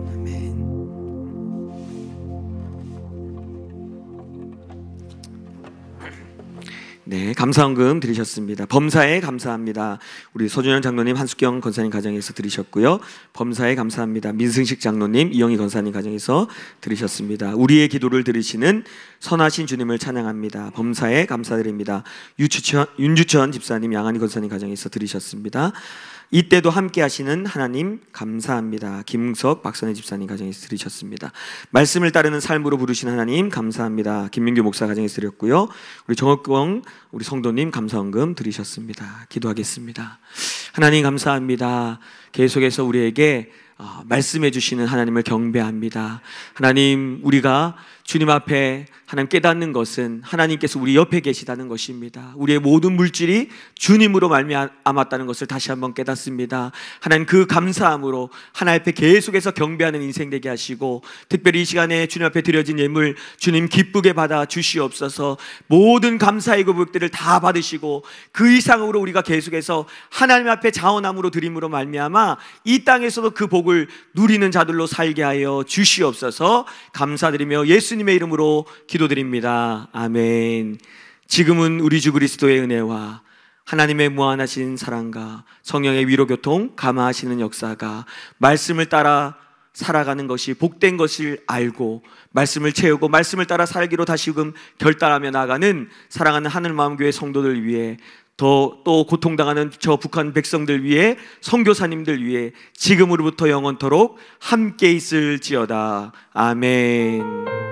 네, 감사헌금 드리셨습니다. 범사에 감사합니다. 우리 서준현 장로님, 한숙경 권사님 가정에서 드리셨고요. 범사에 감사합니다. 민승식 장로님, 이영희 권사님 가정에서 드리셨습니다. 우리의 기도를 들으시는 선하신 주님을 찬양합니다. 범사에 감사드립니다. 윤주천 집사님, 양한희 권사님 가정에서 드리셨습니다. 이때도 함께 하시는 하나님 감사합니다. 김웅석 박선혜 집사님 가정에서 들으셨습니다. 말씀을 따르는 삶으로 부르신 하나님 감사합니다. 김민규 목사 가정에서 드렸고요. 우리 정옥경 우리 성도님 감사헌금 드리셨습니다. 기도하겠습니다. 하나님 감사합니다. 계속해서 우리에게 말씀해 주시는 하나님을 경배합니다. 하나님, 우리가 주님 앞에 하나님 깨닫는 것은 하나님께서 우리 옆에 계시다는 것입니다. 우리의 모든 물질이 주님으로 말미암았다는 것을 다시 한번 깨닫습니다. 하나님, 그 감사함으로 하나님 앞에 계속해서 경배하는 인생 되게 하시고, 특별히 이 시간에 주님 앞에 드려진 예물 주님 기쁘게 받아 주시옵소서. 모든 감사의 고백들을 다 받으시고 그 이상으로 우리가 계속해서 하나님 앞에 자원함으로 드림으로 말미암아 이 땅에서도 그 복을 누리는 자들로 살게 하여 주시옵소서. 감사드리며 예수님의 이름으로 기도드립니다. 아멘. 지금은 우리 주 그리스도의 은혜와 하나님의 무한하신 사랑과 성령의 위로교통 감화하시는 역사가 말씀을 따라 살아가는 것이 복된 것을 알고 말씀을 채우고 말씀을 따라 살기로 다시금 결단하며 나아가는 사랑하는 하늘마음교회 성도들 위해, 또 고통당하는 저 북한 백성들 위해, 선교사님들 위해 지금으로부터 영원토록 함께 있을지어다. 아멘.